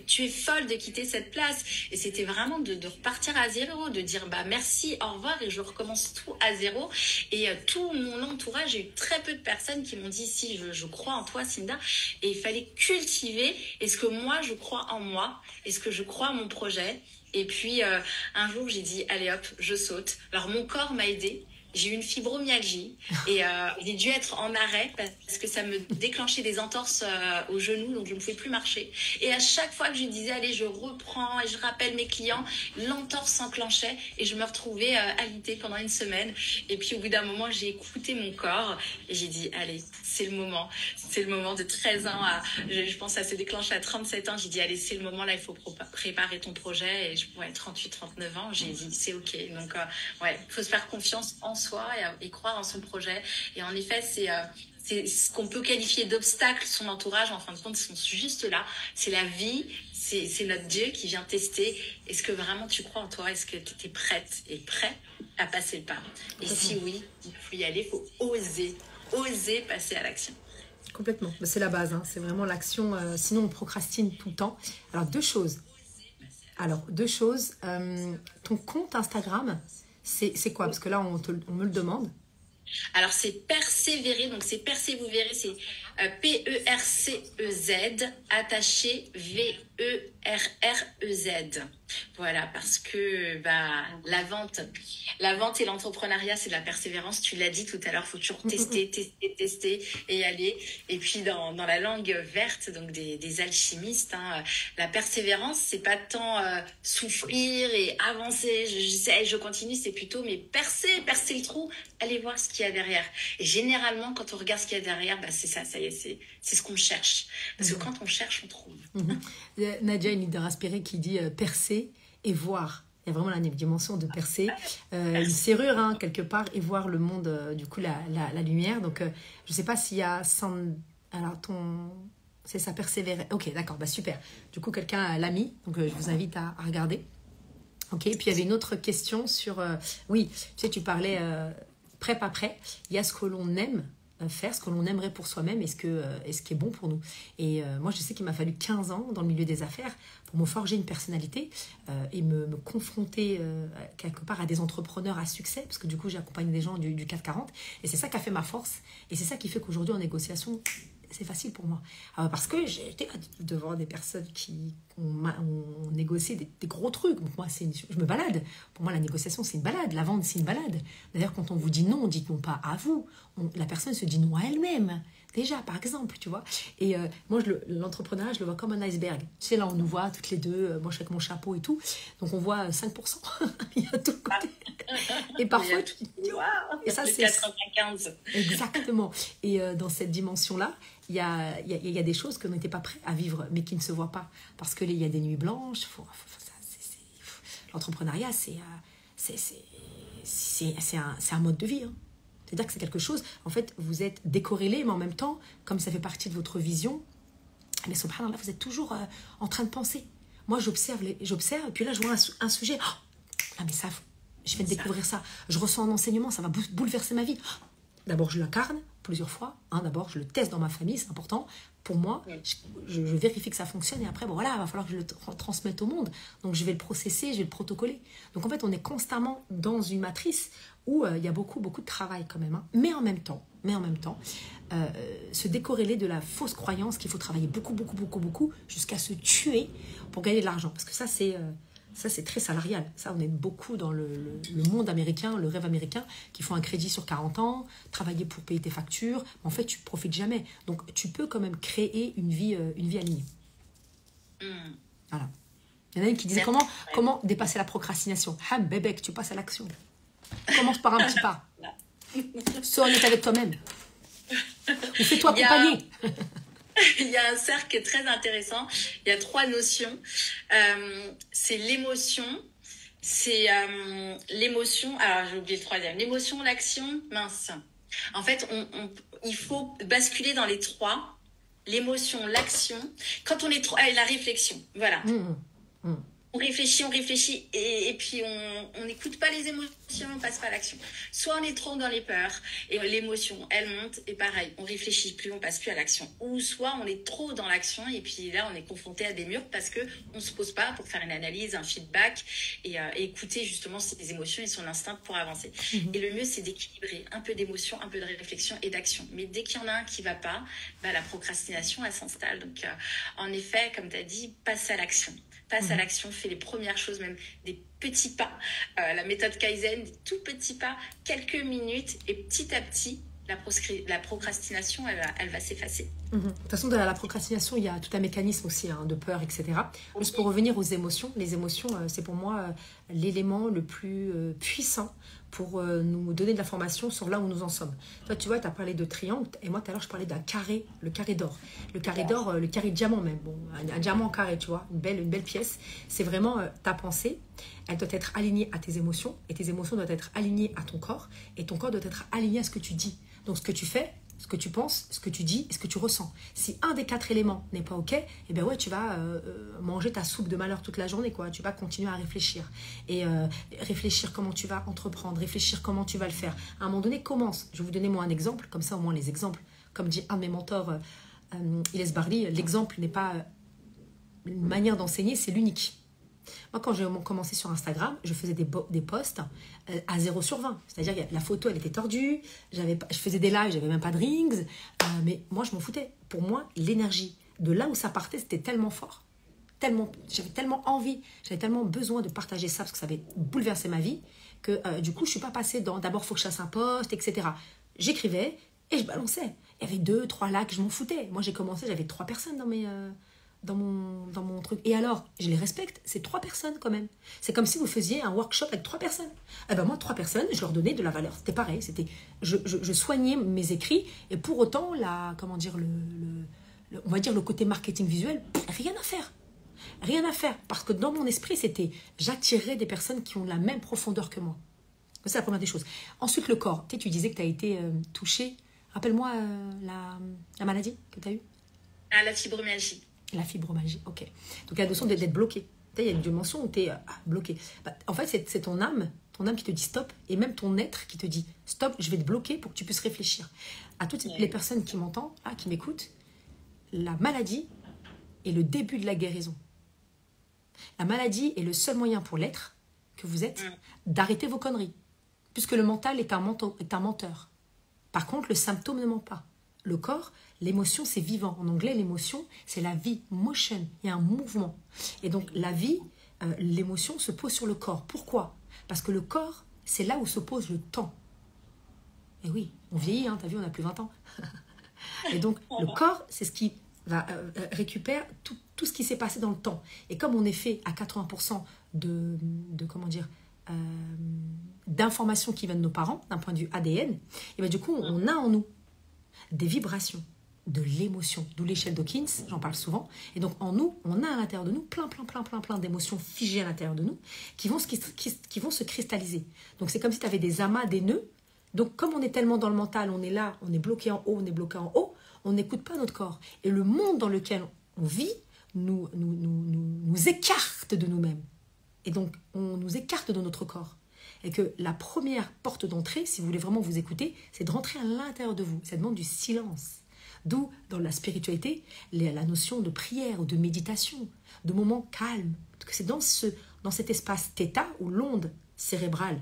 de quitter cette place. Et c'était vraiment de repartir à zéro, de dire, merci, au revoir, et je recommence tout à zéro. Et tout mon entourage, j'ai eu très peu de personnes qui m'ont dit, si, je crois en toi, Cinda. Et il fallait cultiver, est-ce que moi, je crois en moi? Est-ce que je crois en mon projet? Et puis, un jour, j'ai dit, allez hop, je saute. Alors, mon corps m'a aidée. J'ai eu une fibromyalgie et j'ai dû être en arrêt parce que ça me déclenchait des entorses aux genoux, donc je ne pouvais plus marcher. Et à chaque fois que je disais, allez, je reprends et je rappelle mes clients, l'entorse s'enclenchait et je me retrouvais alitée pendant une semaine. Et puis au bout d'un moment, j'ai écouté mon corps et j'ai dit, allez, c'est le moment. C'est le moment de 13 ans je pense que ça s'est déclenché à 37 ans. J'ai dit, allez, c'est le moment, là, il faut préparer ton projet. Et je pourrais 38, 39 ans, j'ai dit, c'est OK. Donc, il faut se faire confiance en soi et croire en son projet. Et en effet, c'est ce qu'on peut qualifier d'obstacle, son entourage, en fin de compte, sont juste là. C'est la vie, c'est notre Dieu qui vient tester. Est-ce que vraiment tu crois en toi? Est-ce que tu es prête et prêt à passer le pas? Et si oui, il faut y aller, il faut oser passer à l'action. Complètement, c'est la base, hein. C'est vraiment l'action, sinon on procrastine tout le temps. Alors deux choses, ton compte Instagram, c'est quoi? Parce que là, on me le demande. Alors, c'est persévérer. Donc, c'est vous verrez, c'est Percez, attaché, Verrez. Voilà, parce que la vente et l'entrepreneuriat, c'est de la persévérance. Tu l'as dit tout à l'heure, faut toujours tester et y aller. Et puis dans la langue verte, donc des alchimistes, hein, la persévérance, c'est pas tant souffrir et avancer. J'essaie, je continue, c'est plutôt mais percer le trou, aller voir ce qu'il y a derrière. Et généralement, quand on regarde ce qu'il y a derrière, c'est ça y est, c'est ce qu'on cherche. Parce que quand on cherche, on trouve. Nadia, une leader inspirée qui dit percer et voir. Il y a vraiment la dimension de percer, une serrure hein, quelque part, et voir le monde, du coup la lumière. Donc je ne sais pas s'il y a alors c'est ça, persévérer. Ok, d'accord, super. Du coup quelqu'un l'a mis, donc je vous invite à regarder. Ok, puis il y avait une autre question sur oui, tu sais, tu parlais prêt pas prêt. Il y a ce que l'on aime faire, ce que l'on aimerait pour soi-même et ce qui est bon pour nous. Et moi, je sais qu'il m'a fallu 15 ans dans le milieu des affaires pour me forger une personnalité et me confronter quelque part à des entrepreneurs à succès, parce que du coup, j'ai accompagné des gens du 440 et c'est ça qui a fait ma force et c'est ça qui fait qu'aujourd'hui, en négociation, c'est facile pour moi. Parce que j'étais devant des personnes qui ont négocié des gros trucs. Donc moi, je me balade. Pour moi, la négociation, c'est une balade. La vente, c'est une balade. D'ailleurs, quand on vous dit non, on dit non pas à vous. La personne se dit non à elle-même. Déjà, par exemple, tu vois. Et moi, l'entrepreneuriat, je le vois comme un iceberg. Tu sais, là, on nous voit toutes les deux. Moi, je suis avec mon chapeau et tout. Donc, on voit 5%. Il y a tout le côté. Et parfois, tu dis, waouh! Et ça, c'est 95. Exactement. Et dans cette dimension-là, il y a des choses que nous n'étions pas prêts à vivre, mais qui ne se voient pas. Parce qu'il y a des nuits blanches. L'entrepreneuriat, c'est un mode de vie. Hein. C'est-à-dire que c'est quelque chose, en fait, vous êtes décorrélé, mais en même temps, comme ça fait partie de votre vision, mais subhanallah, vous êtes toujours en train de penser. Moi, j'observe, et puis là, je vois un sujet. Ah, mais ça, je viens de découvrir ça. Je ressens un enseignement, ça va bouleverser ma vie. D'abord, je l'incarne plusieurs fois. Hein, d'abord, je le teste dans ma famille, c'est important. Pour moi, je vérifie que ça fonctionne et après, bon voilà, il va falloir que je le transmette au monde. Donc, je vais le processer, je vais le protocoler. Donc, en fait, on est constamment dans une matrice où il y a beaucoup de travail quand même. Hein. Mais en même temps, se décorréler de la fausse croyance qu'il faut travailler beaucoup jusqu'à se tuer pour gagner de l'argent. Parce que ça, c'est très salarial. Ça, on est beaucoup dans le monde américain, le rêve américain, qui font un crédit sur 40 ans, travailler pour payer tes factures. En fait, tu ne profites jamais. Donc, tu peux quand même créer une vie alignée. Voilà. Il y en a une qui disait comment dépasser la procrastination. Ham, bébé, tu passes à l'action. Commence par un petit pas. Sois honnête avec toi-même. Ou fais-toi accompagner. Il y a un cercle très intéressant. Il y a 3 notions. C'est l'émotion. C'est l'émotion. Alors, j'ai oublié le 3e. L'émotion, l'action, mince. En fait, il faut basculer dans les 3. L'émotion, l'action. Quand on est trop... la réflexion. Voilà. On réfléchit et puis on n'écoute pas les émotions, on passe pas à l'action. Soit on est trop dans les peurs et l'émotion, elle monte et pareil, on réfléchit plus, on passe plus à l'action. Ou soit on est trop dans l'action et puis là on est confronté à des murs parce que on se pose pas pour faire une analyse, un feedback et écouter justement ses émotions et son instinct pour avancer. Et le mieux c'est d'équilibrer un peu d'émotion, un peu de réflexion et d'action. Mais dès qu'il y en a un qui va pas, la procrastination elle s'installe. Donc en effet, comme tu as dit, passe à l'action. Passe à l'action, fais les premières choses, même des petits pas. La méthode Kaizen, des tout petits pas, quelques minutes, et petit à petit, la procrastination, elle va s'effacer. De toute façon, dans la procrastination, il y a tout un mécanisme aussi de peur, etc. Juste pour revenir aux émotions, les émotions, c'est pour moi l'élément le plus puissant pour nous donner de l'information sur là où nous en sommes. Toi, tu vois, tu as parlé de triangle, et moi, tout à l'heure, je parlais d'un carré, le carré d'or. Le carré d'or, le carré de diamant même, bon, un diamant carré, tu vois, une belle pièce. C'est vraiment ta pensée, elle doit être alignée à tes émotions, et tes émotions doivent être alignées à ton corps, et ton corps doit être aligné à ce que tu dis. Donc, ce que tu fais, ce que tu penses, ce que tu dis et ce que tu ressens. Si un des 4 éléments n'est pas OK, eh bien ouais, tu vas manger ta soupe de malheur toute la journée, quoi. Tu vas continuer à réfléchir. Et réfléchir comment tu vas entreprendre, réfléchir comment tu vas le faire. À un moment donné, commence. Je vais vous donner moi un exemple, comme ça au moins les exemples. Comme dit un de mes mentors, Iles Barli, l'exemple n'est pas une manière d'enseigner, c'est l'unique. Moi, quand j'ai commencé sur Instagram, je faisais des posts à 0 sur 20. C'est-à-dire que la photo, elle était tordue. Je faisais des lives, j'avais même pas de rings. Mais moi, je m'en foutais. Pour moi, l'énergie de là où ça partait, c'était tellement fort j'avais tellement envie, j'avais tellement besoin de partager ça parce que ça avait bouleversé ma vie que du coup, je ne suis pas passée dans d'abord, il faut que je fasse un post, etc. J'écrivais et je balançais. Il y avait 2, 3 likes, je m'en foutais. Moi, j'ai commencé, j'avais 3 personnes dans mon truc. Et alors, je les respecte, c'est 3 personnes quand même. C'est comme si vous faisiez un workshop avec 3 personnes. Eh ben moi, 3 personnes, je leur donnais de la valeur. C'était pareil, je soignais mes écrits et pour autant, comment dire, on va dire le côté marketing visuel, rien à faire. Rien à faire. Parce que dans mon esprit, j'attirais des personnes qui ont la même profondeur que moi. C'est la première des choses. Ensuite, le corps. Tu disais que tu as été touchée. Rappelle-moi la maladie que tu as eue. Ah, la fibromyalgie. La fibromyalgie, ok. Donc, la notion d'être bloqué. Il y a une dimension où tu es bloqué. En fait, c'est ton âme qui te dit stop, et même ton être qui te dit stop, je vais te bloquer pour que tu puisses réfléchir. À toutes les personnes qui m'entendent, qui m'écoutent, la maladie est le début de la guérison. La maladie est le seul moyen pour l'être que vous êtes d'arrêter vos conneries. Puisque le mental est un menteur. Par contre, le symptôme ne ment pas. Le corps, l'émotion, c'est vivant. En anglais, l'émotion, c'est la vie, motion. Il y a un mouvement. Et donc, la vie, l'émotion se pose sur le corps. Pourquoi? Parce que le corps, c'est là où se pose le temps. Et oui, on vieillit, t'as vu, on n'a plus 20 ans. Et donc, le corps, c'est ce qui récupère tout ce qui s'est passé dans le temps. Et comme on est fait à 80% d'informations qui viennent de nos parents, d'un point de vue ADN, et bien du coup, on a en nous des vibrations, de l'émotion, d'où l'échelle Dawkins, j'en parle souvent. Et donc, en nous, on a à l'intérieur de nous plein d'émotions figées à l'intérieur de nous qui vont se cristalliser. Donc, c'est comme si tu avais des amas, des nœuds. Donc, comme on est tellement dans le mental, on est là, on est bloqué en haut, on n'écoute pas notre corps. Et le monde dans lequel on vit nous écarte de nous-mêmes. Et donc, on nous écarte de notre corps. Et que la première porte d'entrée, si vous voulez vraiment vous écouter, c'est de rentrer à l'intérieur de vous. Ça demande du silence. D'où, dans la spiritualité, la notion de prière ou de méditation, de moments calmes. C'est dans cet espace θ où l'onde cérébrale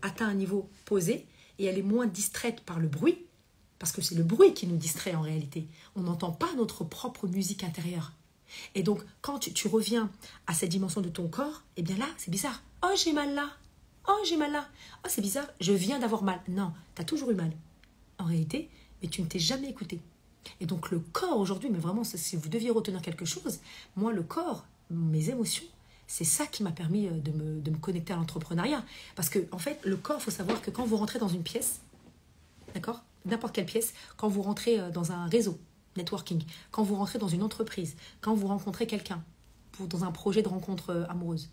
atteint un niveau posé et elle est moins distraite par le bruit, parce que c'est le bruit qui nous distrait en réalité. On n'entend pas notre propre musique intérieure. Et donc, quand tu reviens à cette dimension de ton corps, eh bien là, c'est bizarre. Oh, j'ai mal là. Oh, j'ai mal là. Oh, c'est bizarre, je viens d'avoir mal. Non, tu as toujours eu mal. En réalité, mais tu ne t'es jamais écouté. Et donc, le corps aujourd'hui, mais vraiment, si vous deviez retenir quelque chose, moi, le corps, mes émotions, c'est ça qui m'a permis de me connecter à l'entrepreneuriat. Parce que, en fait, le corps, il faut savoir que quand vous rentrez dans une pièce, d'accord, n'importe quelle pièce, quand vous rentrez dans un réseau, networking, quand vous rentrez dans une entreprise, quand vous rencontrez quelqu'un, dans un projet de rencontre amoureuse,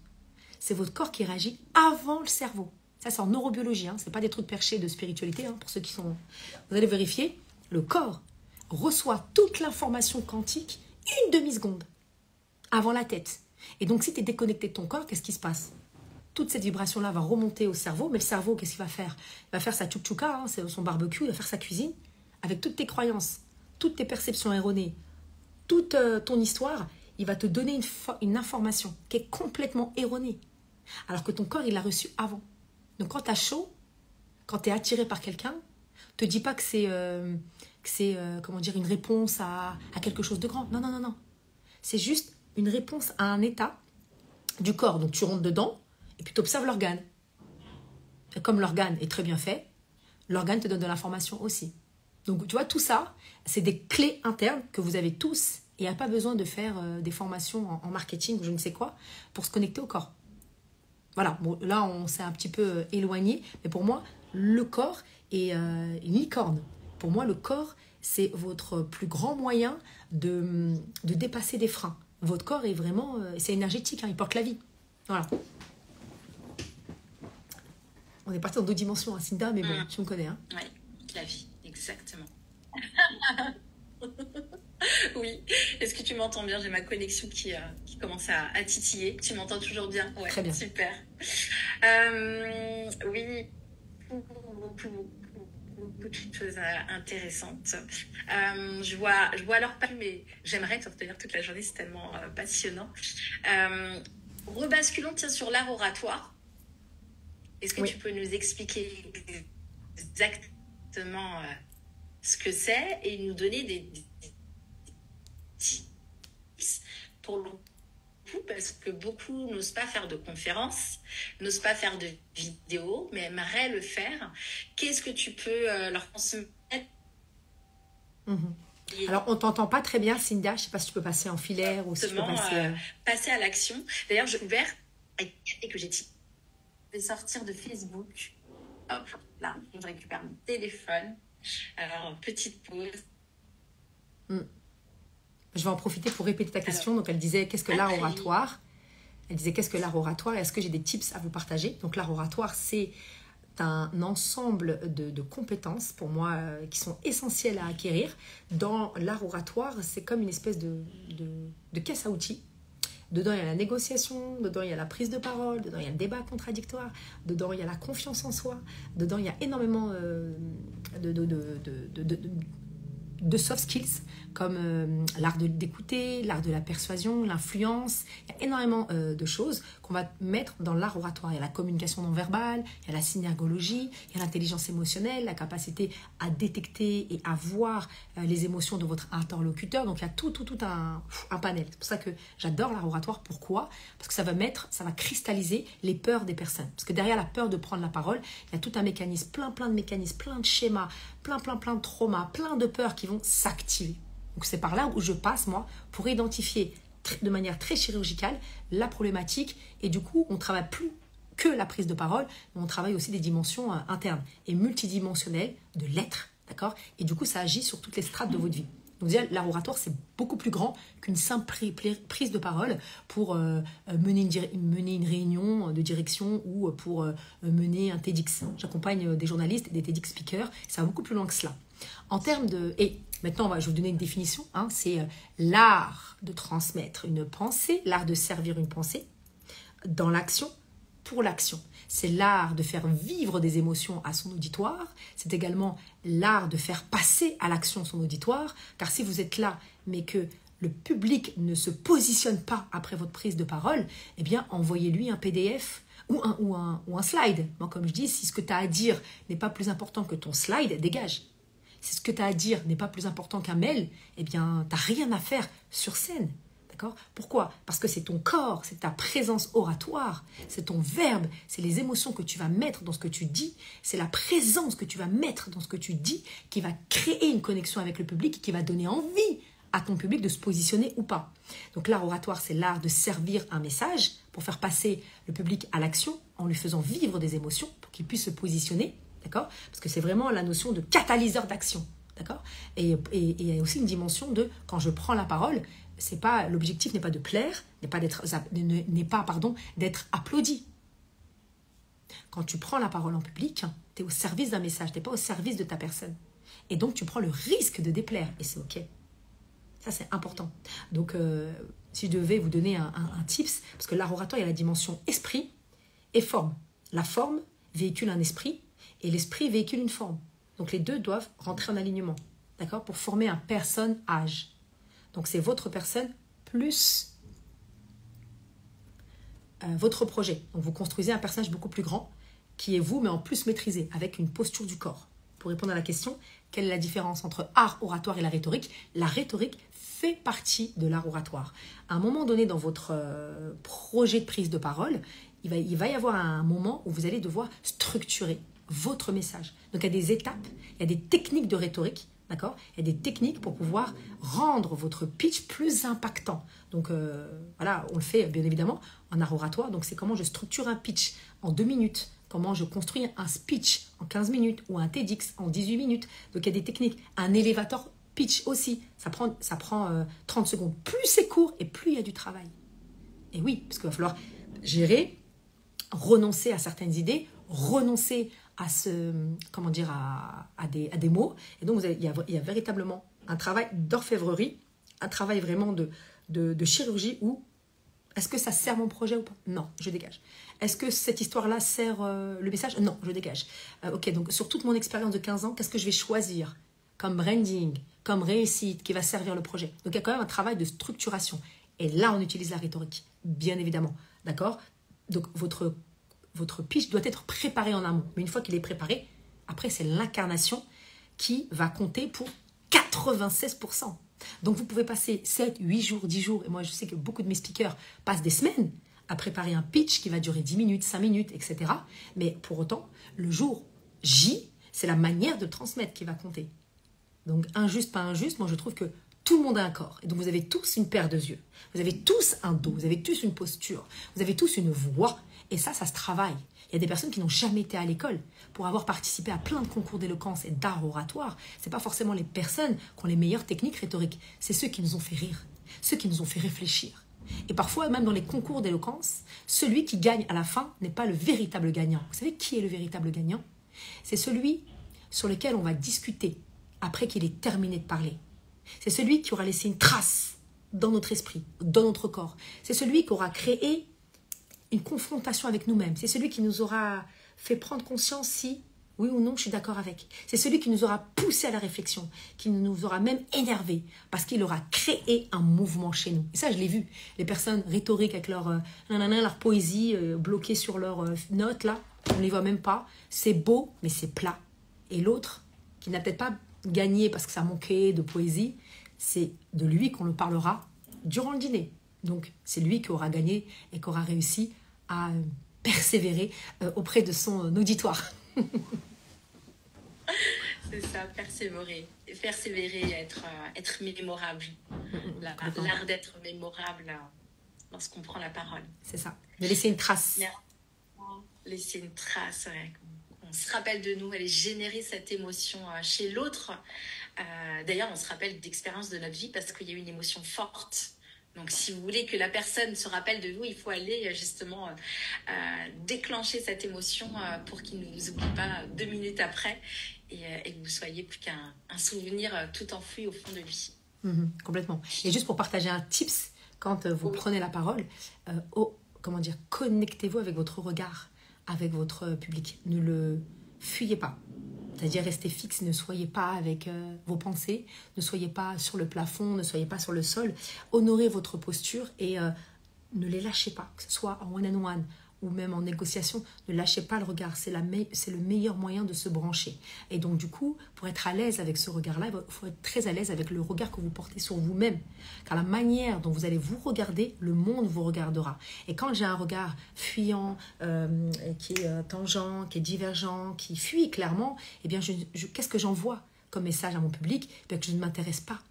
c'est votre corps qui réagit avant le cerveau. Ça, c'est en neurobiologie, ce n'est pas des trucs perchés de spiritualité, pour ceux qui sont... Vous allez vérifier, le corps reçoit toute l'information quantique une demi-seconde avant la tête. Et donc, si tu es déconnecté de ton corps, qu'est-ce qui se passe? Toute cette vibration-là va remonter au cerveau, mais le cerveau, qu'est-ce qu'il va faire? Il va faire sa tchouk-tchouka, c'est son barbecue, il va faire sa cuisine, avec toutes tes croyances, toutes tes perceptions erronées, toute ton histoire, il va te donner une information qui est complètement erronée. Alors que ton corps, il l'a reçu avant. Donc quand tu as chaud, quand tu es attiré par quelqu'un, te dis pas que c'est une réponse à quelque chose de grand. Non. C'est juste une réponse à un état du corps. Donc tu rentres dedans et puis tu observes l'organe. Et comme l'organe est très bien fait, l'organe te donne de l'information aussi. Donc tu vois, tout ça, c'est des clés internes que vous avez tous. Et il n'y a pas besoin de faire des formations en marketing ou je ne sais quoi pour se connecter au corps. Voilà, bon, là on s'est un petit peu éloigné, mais pour moi, le corps est une licorne. Pour moi, le corps, c'est votre plus grand moyen de dépasser des freins. Votre corps est vraiment, c'est énergétique, il porte la vie. Voilà. On est parti dans d'autres dimensions, Cinda, mais bon, tu me connais. Oui, la vie, exactement. Oui, est-ce que tu m'entends bien? J'ai ma connexion qui commence à titiller. Tu m'entends toujours bien? Ouais, très bien. Super. Oui, beaucoup de choses intéressantes. Je vois alors pas, mais j'aimerais te retenir toute la journée, c'est tellement passionnant. Rebasculons sur l'art oratoire. Est-ce que tu peux nous expliquer exactement ce que c'est et nous donner des tips pour le coup, parce que beaucoup n'osent pas faire de conférences, n'osent pas faire de vidéos, mais aimeraient le faire. Qu'est-ce que tu peux leur transmettre? Alors, on t'entend pas très bien, Cynthia. Je ne sais pas si tu peux passer en filaire ou si tu peux passer... passer à l'action. D'ailleurs, j'ai ouvert et que j'ai dit, je vais sortir de Facebook. Hop, là, je récupère mon téléphone. Alors, petite pause. Je vais en profiter pour répéter ta question. Alors, donc, elle disait, qu'est-ce que l'art oratoire? Elle disait, qu'est-ce que l'art oratoire? Et est-ce que j'ai des tips à vous partager? Donc, l'art oratoire, c'est un ensemble de compétences, pour moi, qui sont essentielles à acquérir. Dans l'art oratoire, c'est comme une espèce de caisse à outils. Dedans, il y a la négociation, dedans, il y a la prise de parole, dedans, il y a le débat contradictoire, dedans, il y a la confiance en soi, dedans, il y a énormément de soft skills, comme l'art d'écouter, l'art de la persuasion, l'influence. Il y a énormément de choses qu'on va mettre dans l'art oratoire. Il y a la communication non verbale, il y a la synergologie, il y a l'intelligence émotionnelle, la capacité à détecter et à voir les émotions de votre interlocuteur. Donc il y a tout un panel. C'est pour ça que j'adore l'art oratoire. Pourquoi? Parce que ça va cristalliser les peurs des personnes. Parce que derrière la peur de prendre la parole, il y a tout un mécanisme, plein de mécanismes, plein de schémas, plein de traumas, plein de peurs qui vont s'activer. Donc c'est par là où je passe, moi, pour identifier de manière très chirurgicale la problématique. Et du coup, on ne travaille plus que la prise de parole, mais on travaille aussi des dimensions internes et multidimensionnelles de l'être, d'accord? Et du coup, ça agit sur toutes les strates de votre vie. Donc déjà, l'art oratoire, c'est beaucoup plus grand qu'une simple prise de parole pour mener une réunion de direction ou pour mener un TEDx. J'accompagne des journalistes et des TEDx speakers. Ça va beaucoup plus loin que cela. En termes de... Et maintenant, je vais vous donner une définition. C'est l'art de transmettre une pensée, l'art de servir une pensée dans l'action, pour l'action. C'est l'art de faire vivre des émotions à son auditoire. C'est également l'art de faire passer à l'action son auditoire. Car si vous êtes là, mais que le public ne se positionne pas après votre prise de parole, eh bien, envoyez-lui un PDF ou un slide. Moi, comme je dis, si ce que tu as à dire n'est pas plus important que ton slide, dégage. Si ce que tu as à dire n'est pas plus important qu'un mail, eh bien, tu n'as rien à faire sur scène. D'accord? Pourquoi? Parce que c'est ton corps, c'est ta présence oratoire, c'est ton verbe, c'est les émotions que tu vas mettre dans ce que tu dis, c'est la présence que tu vas mettre dans ce que tu dis qui va créer une connexion avec le public et qui va donner envie à ton public de se positionner ou pas. Donc l'art oratoire, c'est l'art de servir un message pour faire passer le public à l'action en lui faisant vivre des émotions pour qu'il puisse se positionner. D'accord? Parce que c'est vraiment la notion de catalyseur d'action. D'accord? Et il y a aussi une dimension de quand je prends la parole, l'objectif n'est pas de plaire, n'est pas d'être applaudi. Quand tu prends la parole en public, tu es au service d'un message, tu n'es pas au service de ta personne. Et donc tu prends le risque de déplaire, et c'est ok. Ça, c'est important. Donc, si je devais vous donner un tips, parce que l'art oratoire, il y a la dimension esprit et forme. La forme véhicule un esprit, et l'esprit véhicule une forme. Donc, les deux doivent rentrer en alignement, d'accord, pour former un personnage. Donc, c'est votre personne plus votre projet. Donc, vous construisez un personnage beaucoup plus grand, qui est vous, mais en plus maîtrisé, avec une posture du corps. Pour répondre à la question, quelle est la différence entre art oratoire et la rhétorique? La rhétorique fait partie de l'art oratoire. À un moment donné dans votre projet de prise de parole, il va y avoir un moment où vous allez devoir structurer votre message. Donc, il y a des étapes, il y a des techniques de rhétorique, d'accord? Il y a des techniques pour pouvoir rendre votre pitch plus impactant. Donc, voilà, on le fait bien évidemment en art oratoire. Donc, c'est comment je structure un pitch en 2 minutes, comment je construis un speech en 15 minutes ou un TEDx en 18 minutes. Donc, il y a des techniques. Un elevator pitch aussi, ça prend 30 secondes. Plus c'est court et plus il y a du travail. Et oui, parce qu'il va falloir gérer, renoncer à certaines idées, renoncer à des mots. Et donc, il y a véritablement un travail d'orfèvrerie, un travail vraiment de chirurgie où est-ce que ça sert mon projet ou pas? Non, je dégage. Est-ce que cette histoire-là sert le message? Non, je dégage. Ok, donc sur toute mon expérience de 15 ans, qu'est-ce que je vais choisir comme branding, comme réussite qui va servir le projet? Donc, il y a quand même un travail de structuration. Et là, on utilise la rhétorique, bien évidemment. D'accord? Donc, votre pitch doit être préparé en amont. Mais une fois qu'il est préparé, après, c'est l'incarnation qui va compter pour 96%. Donc, vous pouvez passer 7, 8 jours, 10 jours. Et moi, je sais que beaucoup de mes speakers passent des semaines à préparer un pitch qui va durer 10 minutes, 5 minutes, etc. Mais pour autant, le jour J, c'est la manière de le transmettre qui va compter. Donc, injuste, pas injuste, moi, je trouve que tout le monde a un corps. Et donc, vous avez tous une paire de yeux. Vous avez tous un dos. Vous avez tous une posture. Vous avez tous une voix. Et ça se travaille. Il y a des personnes qui n'ont jamais été à l'école pour avoir participé à plein de concours d'éloquence et d'art oratoire. Ce n'est pas forcément les personnes qui ont les meilleures techniques rhétoriques. C'est ceux qui nous ont fait rire, ceux qui nous ont fait réfléchir. Et parfois, même dans les concours d'éloquence, celui qui gagne à la fin n'est pas le véritable gagnant. Vous savez qui est le véritable gagnant? C'est celui sur lequel on va discuter après qu'il ait terminé de parler. C'est celui qui aura laissé une trace dans notre esprit, dans notre corps. C'est celui qui aura créé une confrontation avec nous-mêmes. C'est celui qui nous aura fait prendre conscience si, oui ou non, je suis d'accord avec. C'est celui qui nous aura poussé à la réflexion, qui nous aura même énervé, parce qu'il aura créé un mouvement chez nous. Et ça, je l'ai vu. Les personnes rhétoriques avec leur poésie bloquée sur leurs notes, là, on ne les voit même pas. C'est beau, mais c'est plat. Et l'autre, qui n'a peut-être pas gagné parce que ça manquait de poésie, c'est de lui qu'on le parlera durant le dîner. Donc, c'est lui qui aura gagné et qui aura réussi à persévérer auprès de son auditoire. C'est ça, persévérer. Persévérer, être mémorable. L'art d'être mémorable lorsqu'on prend la parole. C'est ça, de laisser une trace. Laisser une trace, ouais. On se rappelle de nous, aller générer cette émotion chez l'autre. D'ailleurs, on se rappelle d'expériences de notre vie parce qu'il y a eu une émotion forte. Donc, si vous voulez que la personne se rappelle de vous, il faut aller justement déclencher cette émotion pour qu'il ne vous oublie pas 2 minutes après et que vous soyez plus qu'un souvenir tout enfoui au fond de lui. Complètement. Et juste pour partager un tips, quand vous prenez la parole, connectez-vous avec votre regard, avec votre public. Ne le fuyez pas. C'est-à-dire restez fixe, ne soyez pas avec vos pensées, ne soyez pas sur le plafond, ne soyez pas sur le sol. Honorez votre posture et ne les lâchez pas, que ce soit en one-on-one ou même en négociation, ne lâchez pas le regard. C'est le meilleur moyen de se brancher. Et donc du coup, pour être à l'aise avec ce regard-là, il faut être très à l'aise avec le regard que vous portez sur vous-même. Car la manière dont vous allez vous regarder, le monde vous regardera. Et quand j'ai un regard fuyant, qui est tangent, qui est divergent, qui fuit clairement, eh bien qu'est-ce que j'envoie comme message à mon public? Eh bien que je ne m'intéresse pas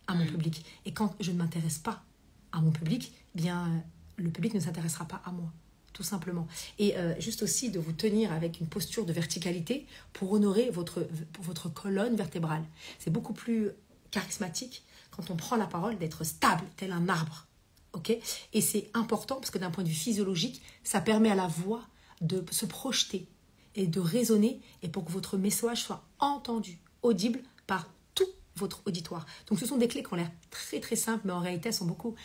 à mon public. Et quand je ne m'intéresse pas à mon public, eh bien le public ne s'intéressera pas à moi. Tout simplement. Et juste aussi de vous tenir avec une posture de verticalité pour honorer votre colonne vertébrale. C'est beaucoup plus charismatique quand on prend la parole d'être stable, tel un arbre. Okay? Et c'est important parce que d'un point de vue physiologique, ça permet à la voix de se projeter et de résonner et pour que votre message soit entendu, audible par tout votre auditoire. Donc ce sont des clés qui ont l'air très très simples, mais en réalité elles sont beaucoup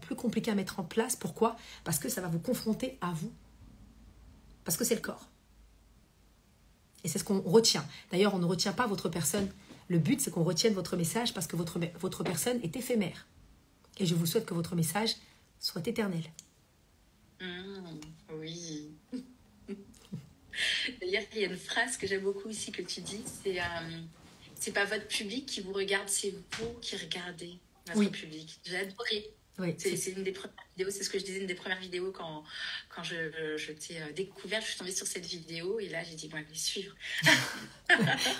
plus compliquées à mettre en place. Pourquoi? Parce que ça va vous confronter à vous. Parce que c'est le corps. Et c'est ce qu'on retient. D'ailleurs, on ne retient pas votre personne. Le but, c'est qu'on retienne votre message parce que votre personne est éphémère. Et je vous souhaite que votre message soit éternel. Oui. D'ailleurs, il y a une phrase que j'aime beaucoup ici que tu dis, c'est pas votre public qui vous regarde, c'est vous qui regardez votre public. J'ai adoré. Oui, c'est une des premières vidéos, c'est ce que je disais, une des premières vidéos quand je t'ai découverte, je suis tombée sur cette vidéo et là j'ai dit, bon, je vais suivre.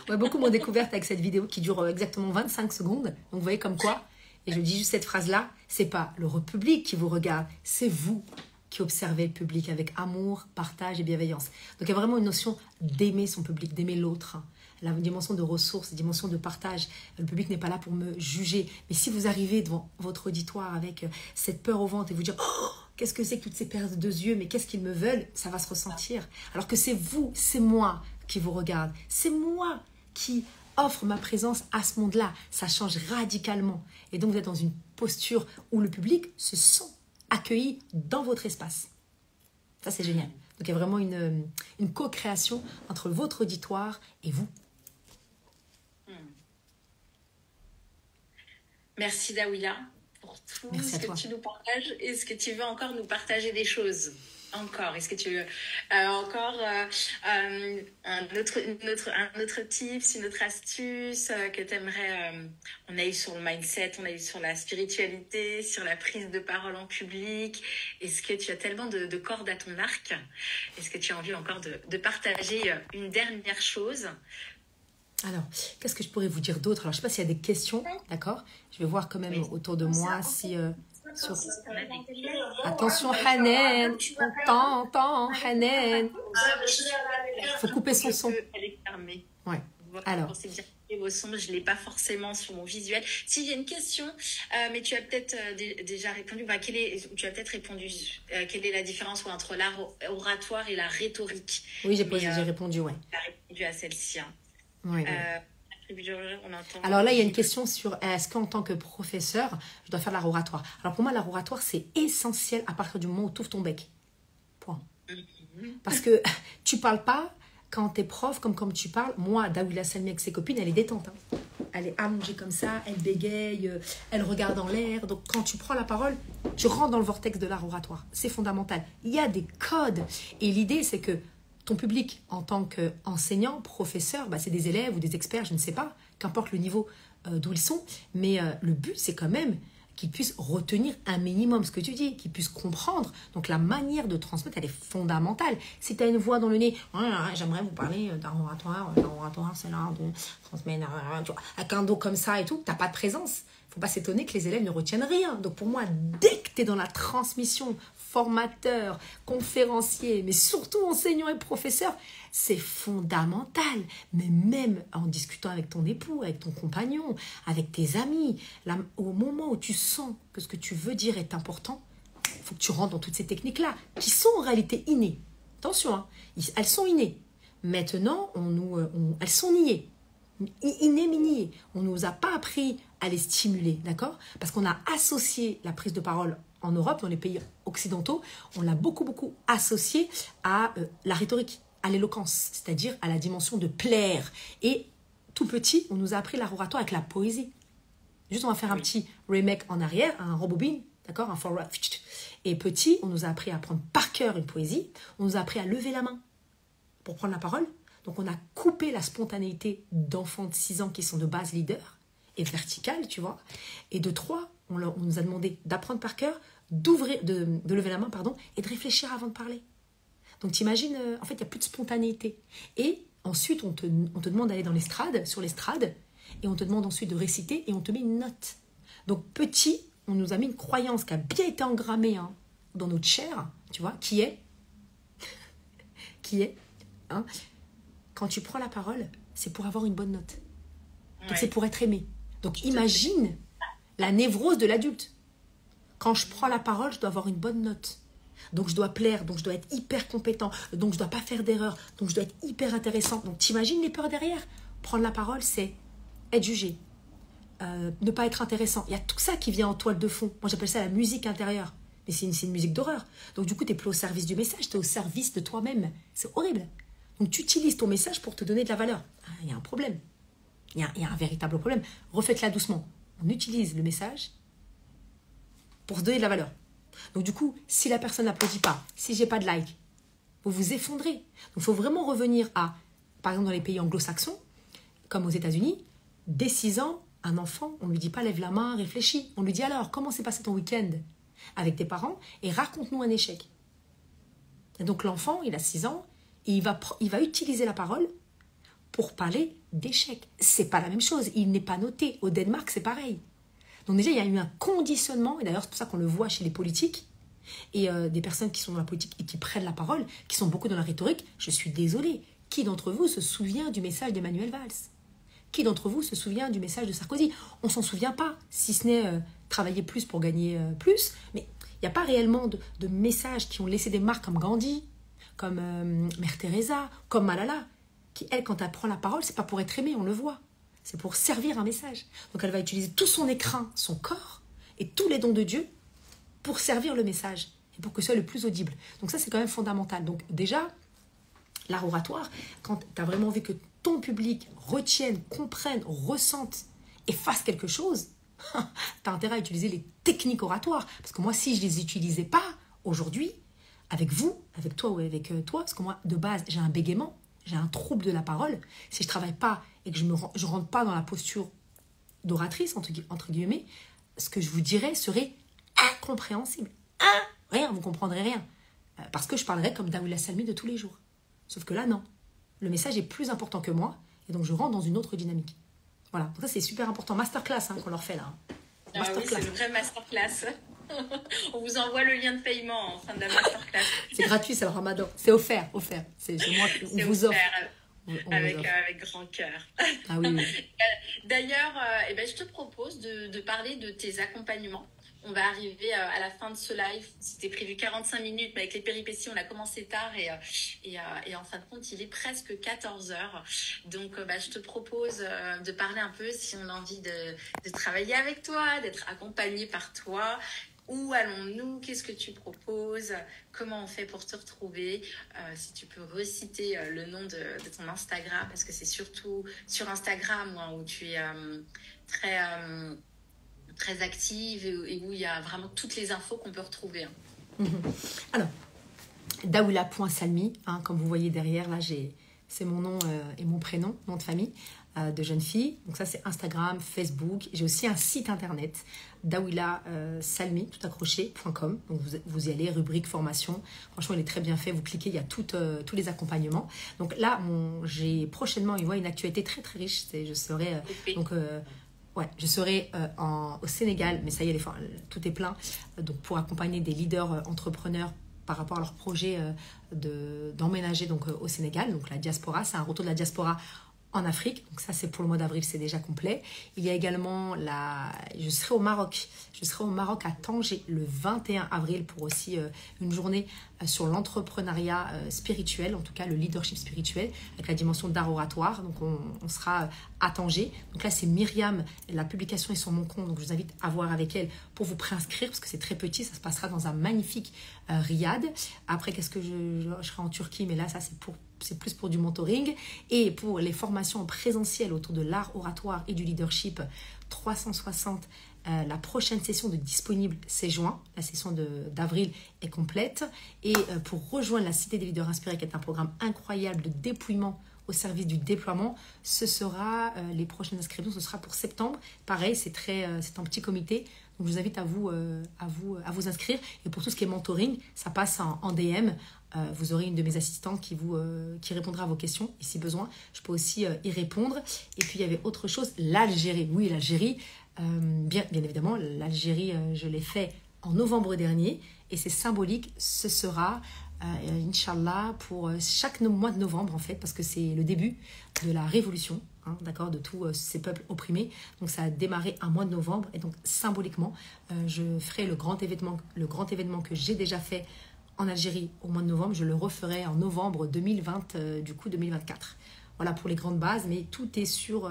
Ouais, beaucoup m'ont découverte avec cette vidéo qui dure exactement 25 secondes. Donc vous voyez comme quoi, et je dis juste cette phrase-là, c'est pas le public qui vous regarde, c'est vous qui observez le public avec amour, partage et bienveillance. Donc il y a vraiment une notion d'aimer son public, d'aimer l'autre. La dimension de ressources, la dimension de partage. Le public n'est pas là pour me juger. Mais si vous arrivez devant votre auditoire avec cette peur au ventre et vous dire oh, qu'est-ce que c'est que toutes ces paires de 2 yeux, mais qu'est-ce qu'ils me veulent, ça va se ressentir. Alors que c'est vous, c'est moi qui vous regarde. C'est moi qui offre ma présence à ce monde-là. Ça change radicalement. Et donc vous êtes dans une posture où le public se sent accueilli dans votre espace. Ça, c'est génial. Donc il y a vraiment une co-création entre votre auditoire et vous. Merci Daouila pour tout ce que tu nous partages. Est-ce que tu veux encore nous partager des choses? Encore, est-ce que tu encore un autre tips, une autre astuce que tu aimerais on a eu sur le mindset, on a eu sur la spiritualité, sur la prise de parole en public. Est-ce que tu as tellement de cordes à ton arc? Est-ce que tu as envie encore de partager une dernière chose? Alors, qu'est-ce que je pourrais vous dire d'autre? Alors, je ne sais pas s'il y a des questions, d'accord? Je vais voir quand même Oui. autour de moi si... sur... On a des- Attention, Hanen, on t'entend, Hanen. Il faut couper son son. Elle est fermée. Ouais. Voilà, Alors, c'est bien vos sons, je ne l'ai pas forcément sur mon visuel. Si j'ai une question, mais tu as peut-être déjà répondu, tu as peut-être répondu, quelle est la différence entre l'art oratoire et la rhétorique? oui, j'ai répondu, ouais. Tu as répondu à celle-ci. Hein. Ouais, ouais. On entend... Alors là, il y a une question sur est-ce qu'en tant que professeur, je dois faire de l'art oratoire? Alors pour moi, l'art oratoire, c'est essentiel à partir du moment où tu ouvres ton bec. Point. Parce que tu parles pas quand tu es prof, comme tu parles. Moi, Daouila Salmi avec ses copines, elle est détente. Hein. Elle est allongée comme ça, elle bégaye, elle regarde en l'air. Donc quand tu prends la parole, tu rentres dans le vortex de l'art oratoire. C'est fondamental. Il y a des codes. Et l'idée, c'est que ton public, en tant qu'enseignant, professeur, c'est des élèves ou des experts, je ne sais pas, qu'importe le niveau d'où ils sont, mais le but, c'est quand même qu'ils puissent retenir un minimum ce que tu dis, qu'ils puissent comprendre. Donc la manière de transmettre, elle est fondamentale. Si tu as une voix dans le nez, j'aimerais vous parler d'un oratoire, c'est l'art de transmettre, avec un dos comme ça et tout, tu n'as pas de présence. Il ne faut pas s'étonner que les élèves ne retiennent rien. Donc pour moi, dès que tu es dans la transmission, formateur, conférencier, mais surtout enseignant et professeur, c'est fondamental. Mais même en discutant avec ton époux, avec ton compagnon, avec tes amis, là, au moment où tu sens que ce que tu veux dire est important, il faut que tu rentres dans toutes ces techniques-là, qui sont en réalité innées. Attention, hein, elles sont innées. Maintenant, elles sont niées. Innées, mais niées. On ne nous a pas appris à les stimuler, d'accord? Parce qu'on a associé la prise de parole en Europe, dans les pays occidentaux, on l'a beaucoup associé à la rhétorique, à l'éloquence, c'est-à-dire à la dimension de plaire. Et tout petit, on nous a appris l'art oratoire avec la poésie. Juste, on va faire un petit remake en arrière, un rebobine, d'accord, un forward. Et petit, on nous a appris à prendre par cœur une poésie, on nous a appris à lever la main pour prendre la parole. Donc, on a coupé la spontanéité d'enfants de 6 ans qui sont de base leaders et verticales, tu vois. Et de 3, on nous a demandé d'apprendre par cœur, de lever la main, et de réfléchir avant de parler. Donc, t'imagines, en fait, il n'y a plus de spontanéité. Et ensuite, on te demande d'aller sur l'estrade, et on te demande ensuite de réciter, et on te met une note. Donc, petit, on nous a mis une croyance qui a bien été engrammée dans notre chair, tu vois, qui est, quand tu prends la parole, c'est pour avoir une bonne note. Donc, c'est pour être aimé. Donc, imagine la névrose de l'adulte. Quand je prends la parole, je dois avoir une bonne note. Donc, je dois plaire, donc je dois être hyper compétent, donc je ne dois pas faire d'erreur, donc je dois être hyper intéressant. Donc, t'imagines les peurs derrière? Prendre la parole, c'est être jugé, ne pas être intéressant. Il y a tout ça qui vient en toile de fond. Moi, j'appelle ça la musique intérieure. Mais c'est une musique d'horreur. Donc, du coup, tu n'es plus au service du message, tu es au service de toi-même. C'est horrible. Donc, tu utilises ton message pour te donner de la valeur. Il y a un problème. Il y a un véritable problème. Refaites-la doucement. On utilise le message pour se donner de la valeur. Donc du coup, si la personne n'applaudit pas, si j'ai pas de like, vous vous effondrez. Donc il faut vraiment revenir à, par exemple dans les pays anglo-saxons, comme aux États-Unis, dès 6 ans, un enfant, on ne lui dit pas lève la main, réfléchis. On lui dit alors, comment s'est passé ton week-end avec tes parents et raconte-nous un échec. Et donc l'enfant, il a 6 ans, et il va utiliser la parole pour parler d'échec. C'est pas la même chose, il n'est pas noté. Au Danemark, c'est pareil. Donc déjà, il y a eu un conditionnement, et d'ailleurs c'est pour ça qu'on le voit chez les politiques, et des personnes qui sont dans la politique et qui prennent la parole, qui sont beaucoup dans la rhétorique. Je suis désolée, qui d'entre vous se souvient du message d'Emmanuel Valls? Qui d'entre vous se souvient du message de Sarkozy? On s'en souvient pas, si ce n'est travailler plus pour gagner plus, mais il n'y a pas réellement de messages qui ont laissé des marques comme Gandhi, comme Mère Teresa, comme Malala, qui elle, quand elle prend la parole, c'est pas pour être aimée, on le voit. C'est pour servir un message. Donc elle va utiliser tout son écrin, son corps et tous les dons de Dieu pour servir le message et pour que ce soit le plus audible. Donc ça, c'est quand même fondamental. Donc déjà, l'art oratoire, quand tu as vraiment envie que ton public retienne, comprenne, ressente et fasse quelque chose, tu as intérêt à utiliser les techniques oratoires. Parce que moi, si je ne les utilisais pas aujourd'hui, avec vous, avec toi ou avec toi, parce que moi, de base, j'ai un bégaiement, j'ai un trouble de la parole. Si je travaille pas et que je rentre pas dans la posture d'oratrice, entre guillemets, ce que je vous dirais serait incompréhensible. Rien, vous comprendrez rien. Parce que je parlerai comme Daouila Salmi de tous les jours. Sauf que là, non. Le message est plus important que moi, et donc je rentre dans une autre dynamique. Voilà, donc ça c'est super important. Masterclass qu'on leur fait là. Ah oui, c'est le vrai masterclass. On vous envoie le lien de paiement en fin de la masterclass. C'est gratuit, c'est le ramadan. C'est offert. C'est moi on vous offre. Avec grand cœur. Ah oui. D'ailleurs, je te propose de parler de tes accompagnements. On va arriver à la fin de ce live. C'était prévu 45 minutes, mais avec les péripéties, on a commencé tard et en fin de compte, il est presque 14 heures. Donc, je te propose de parler un peu si on a envie de travailler avec toi, d'être accompagné par toi. Où allons-nous? Qu'est-ce que tu proposes? Comment on fait pour te retrouver? Si tu peux reciter le nom de ton Instagram, parce que c'est surtout sur Instagram où tu es très active et où il y a vraiment toutes les infos qu'on peut retrouver. Alors, daoula.salmi, comme vous voyez derrière, là, c'est mon nom et mon prénom, nom de famille de jeune fille. Donc ça, c'est Instagram, Facebook. J'ai aussi un site internet, daouilasalmi, tout accroché.com. Donc vous y allez, rubrique formation. Franchement, il est très bien fait. Vous cliquez, il y a tous les accompagnements. Donc là, j'ai prochainement une actualité très très riche. Je serai je serai au Sénégal, mais ça y est, tout est plein. Donc pour accompagner des leaders entrepreneurs par rapport à leur projet d'emménager au Sénégal. Donc la diaspora, c'est un retour de la diaspora en Afrique. Donc ça, c'est pour le mois d'avril, c'est déjà complet. Il y a également je serai au Maroc. Je serai au Maroc à Tanger le 21 avril pour aussi une journée sur l'entrepreneuriat spirituel, en tout cas le leadership spirituel, avec la dimension d'art oratoire. Donc on sera à Tanger. Donc là, c'est Myriam. La publication est sur mon compte. Donc je vous invite à voir avec elle pour vous préinscrire parce que c'est très petit. Ça se passera dans un magnifique riad. Après, qu'est-ce que je serai en Turquie, mais là, ça, c'est plus pour du mentoring. Et pour les formations en présentiel autour de l'art oratoire et du leadership 360, la prochaine session de disponible, c'est juin. La session d'avril est complète. Et pour rejoindre la Cité des leaders inspirés, qui est un programme incroyable de dépouillement au service du déploiement, ce sera les prochaines inscriptions, ce sera pour septembre. Pareil, c'est un petit comité. Donc je vous invite à vous inscrire. Et pour tout ce qui est mentoring, ça passe en DM. Vous aurez une de mes assistantes qui répondra à vos questions. Et si besoin, je peux aussi y répondre. Et puis il y avait autre chose, l'Algérie. Oui, l'Algérie, bien évidemment, l'Algérie, je l'ai fait en novembre dernier. Et c'est symbolique, ce sera, Inch'Allah, pour chaque mois de novembre en fait, parce que c'est le début de la révolution. D'accord, de tous ces peuples opprimés. Donc ça a démarré un mois de novembre et donc symboliquement, je ferai le grand événement que j'ai déjà fait en Algérie au mois de novembre. Je le referai en novembre 2024. Voilà pour les grandes bases, mais tout est sur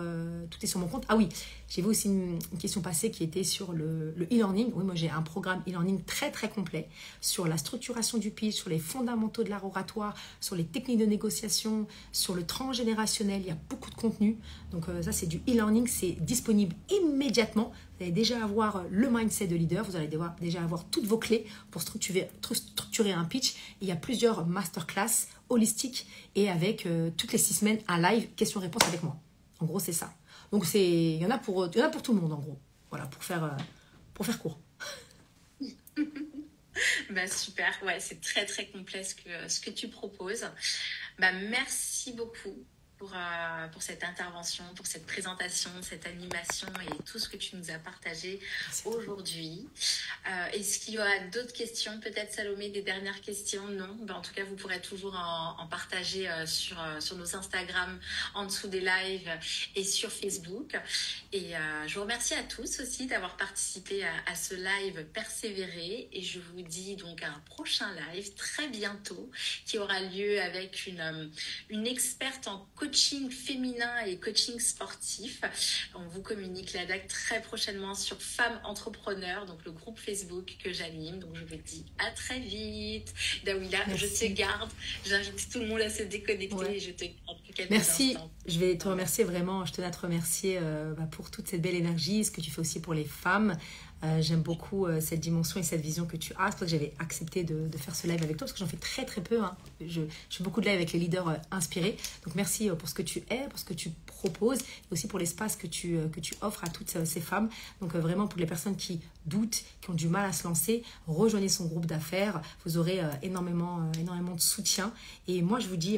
mon compte. Ah oui, j'ai vu aussi une question passée qui était sur le e-learning. Oui, moi j'ai un programme e-learning très très complet sur la structuration du pitch, sur les fondamentaux de l'art oratoire, sur les techniques de négociation, sur le transgénérationnel. Il y a beaucoup de contenu. Donc ça c'est du e-learning, c'est disponible immédiatement. Vous allez déjà avoir le mindset de leader, vous allez déjà avoir toutes vos clés pour structurer un pitch. Et il y a plusieurs masterclass holistiques et avec toutes les 6 semaines un live questions-réponses avec moi. En gros, c'est ça. Donc il y en a pour tout le monde en gros. Voilà, pour faire court. Super, ouais, c'est très très complet ce que tu proposes. Merci beaucoup pour cette intervention, pour cette présentation, cette animation et tout ce que tu nous as partagé aujourd'hui. Est-ce qu'il y aura d'autres questions? Peut-être Salomé, des dernières questions? Non? En tout cas, vous pourrez toujours en partager sur nos Instagram en dessous des lives et sur Facebook. Et je vous remercie à tous aussi d'avoir participé à ce live persévéré. Et je vous dis donc à un prochain live très bientôt qui aura lieu avec une experte en coaching coaching féminin et coaching sportif. On vous communique la date très prochainement sur Femmes Entrepreneurs, donc le groupe Facebook que j'anime. Donc je vous dis à très vite. Dawila, je te garde. J'invite tout le monde à se déconnecter et je te garde quelques instants. Je vais te remercier vraiment. Je tenais à te remercier pour toute cette belle énergie, ce que tu fais aussi pour les femmes. J'aime beaucoup cette dimension et cette vision que tu as. C'est pour ça que j'avais accepté de faire ce live avec toi, parce que j'en fais très très peu. Je fais beaucoup de live avec les leaders inspirés. Donc merci pour ce que tu es, pour ce que tu proposes, et aussi pour l'espace que tu offres à toutes ces femmes. Donc vraiment pour les personnes qui doutent, qui ont du mal à se lancer, rejoignez son groupe d'affaires. Vous aurez énormément de soutien. Et moi je vous dis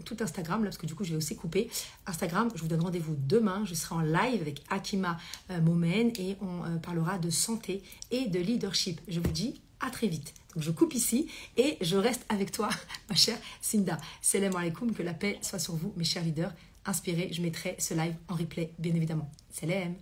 tout Instagram, là, parce que du coup je vais aussi couper Instagram, je vous donne rendez-vous demain, je serai en live avec Akima Momen et on parlera de santé et de leadership. Je vous dis à très vite. Donc je coupe ici et je reste avec toi ma chère Cinda. Salam alaikum, que la paix soit sur vous mes chers leaders. Inspirés, je mettrai ce live en replay bien évidemment. Salam.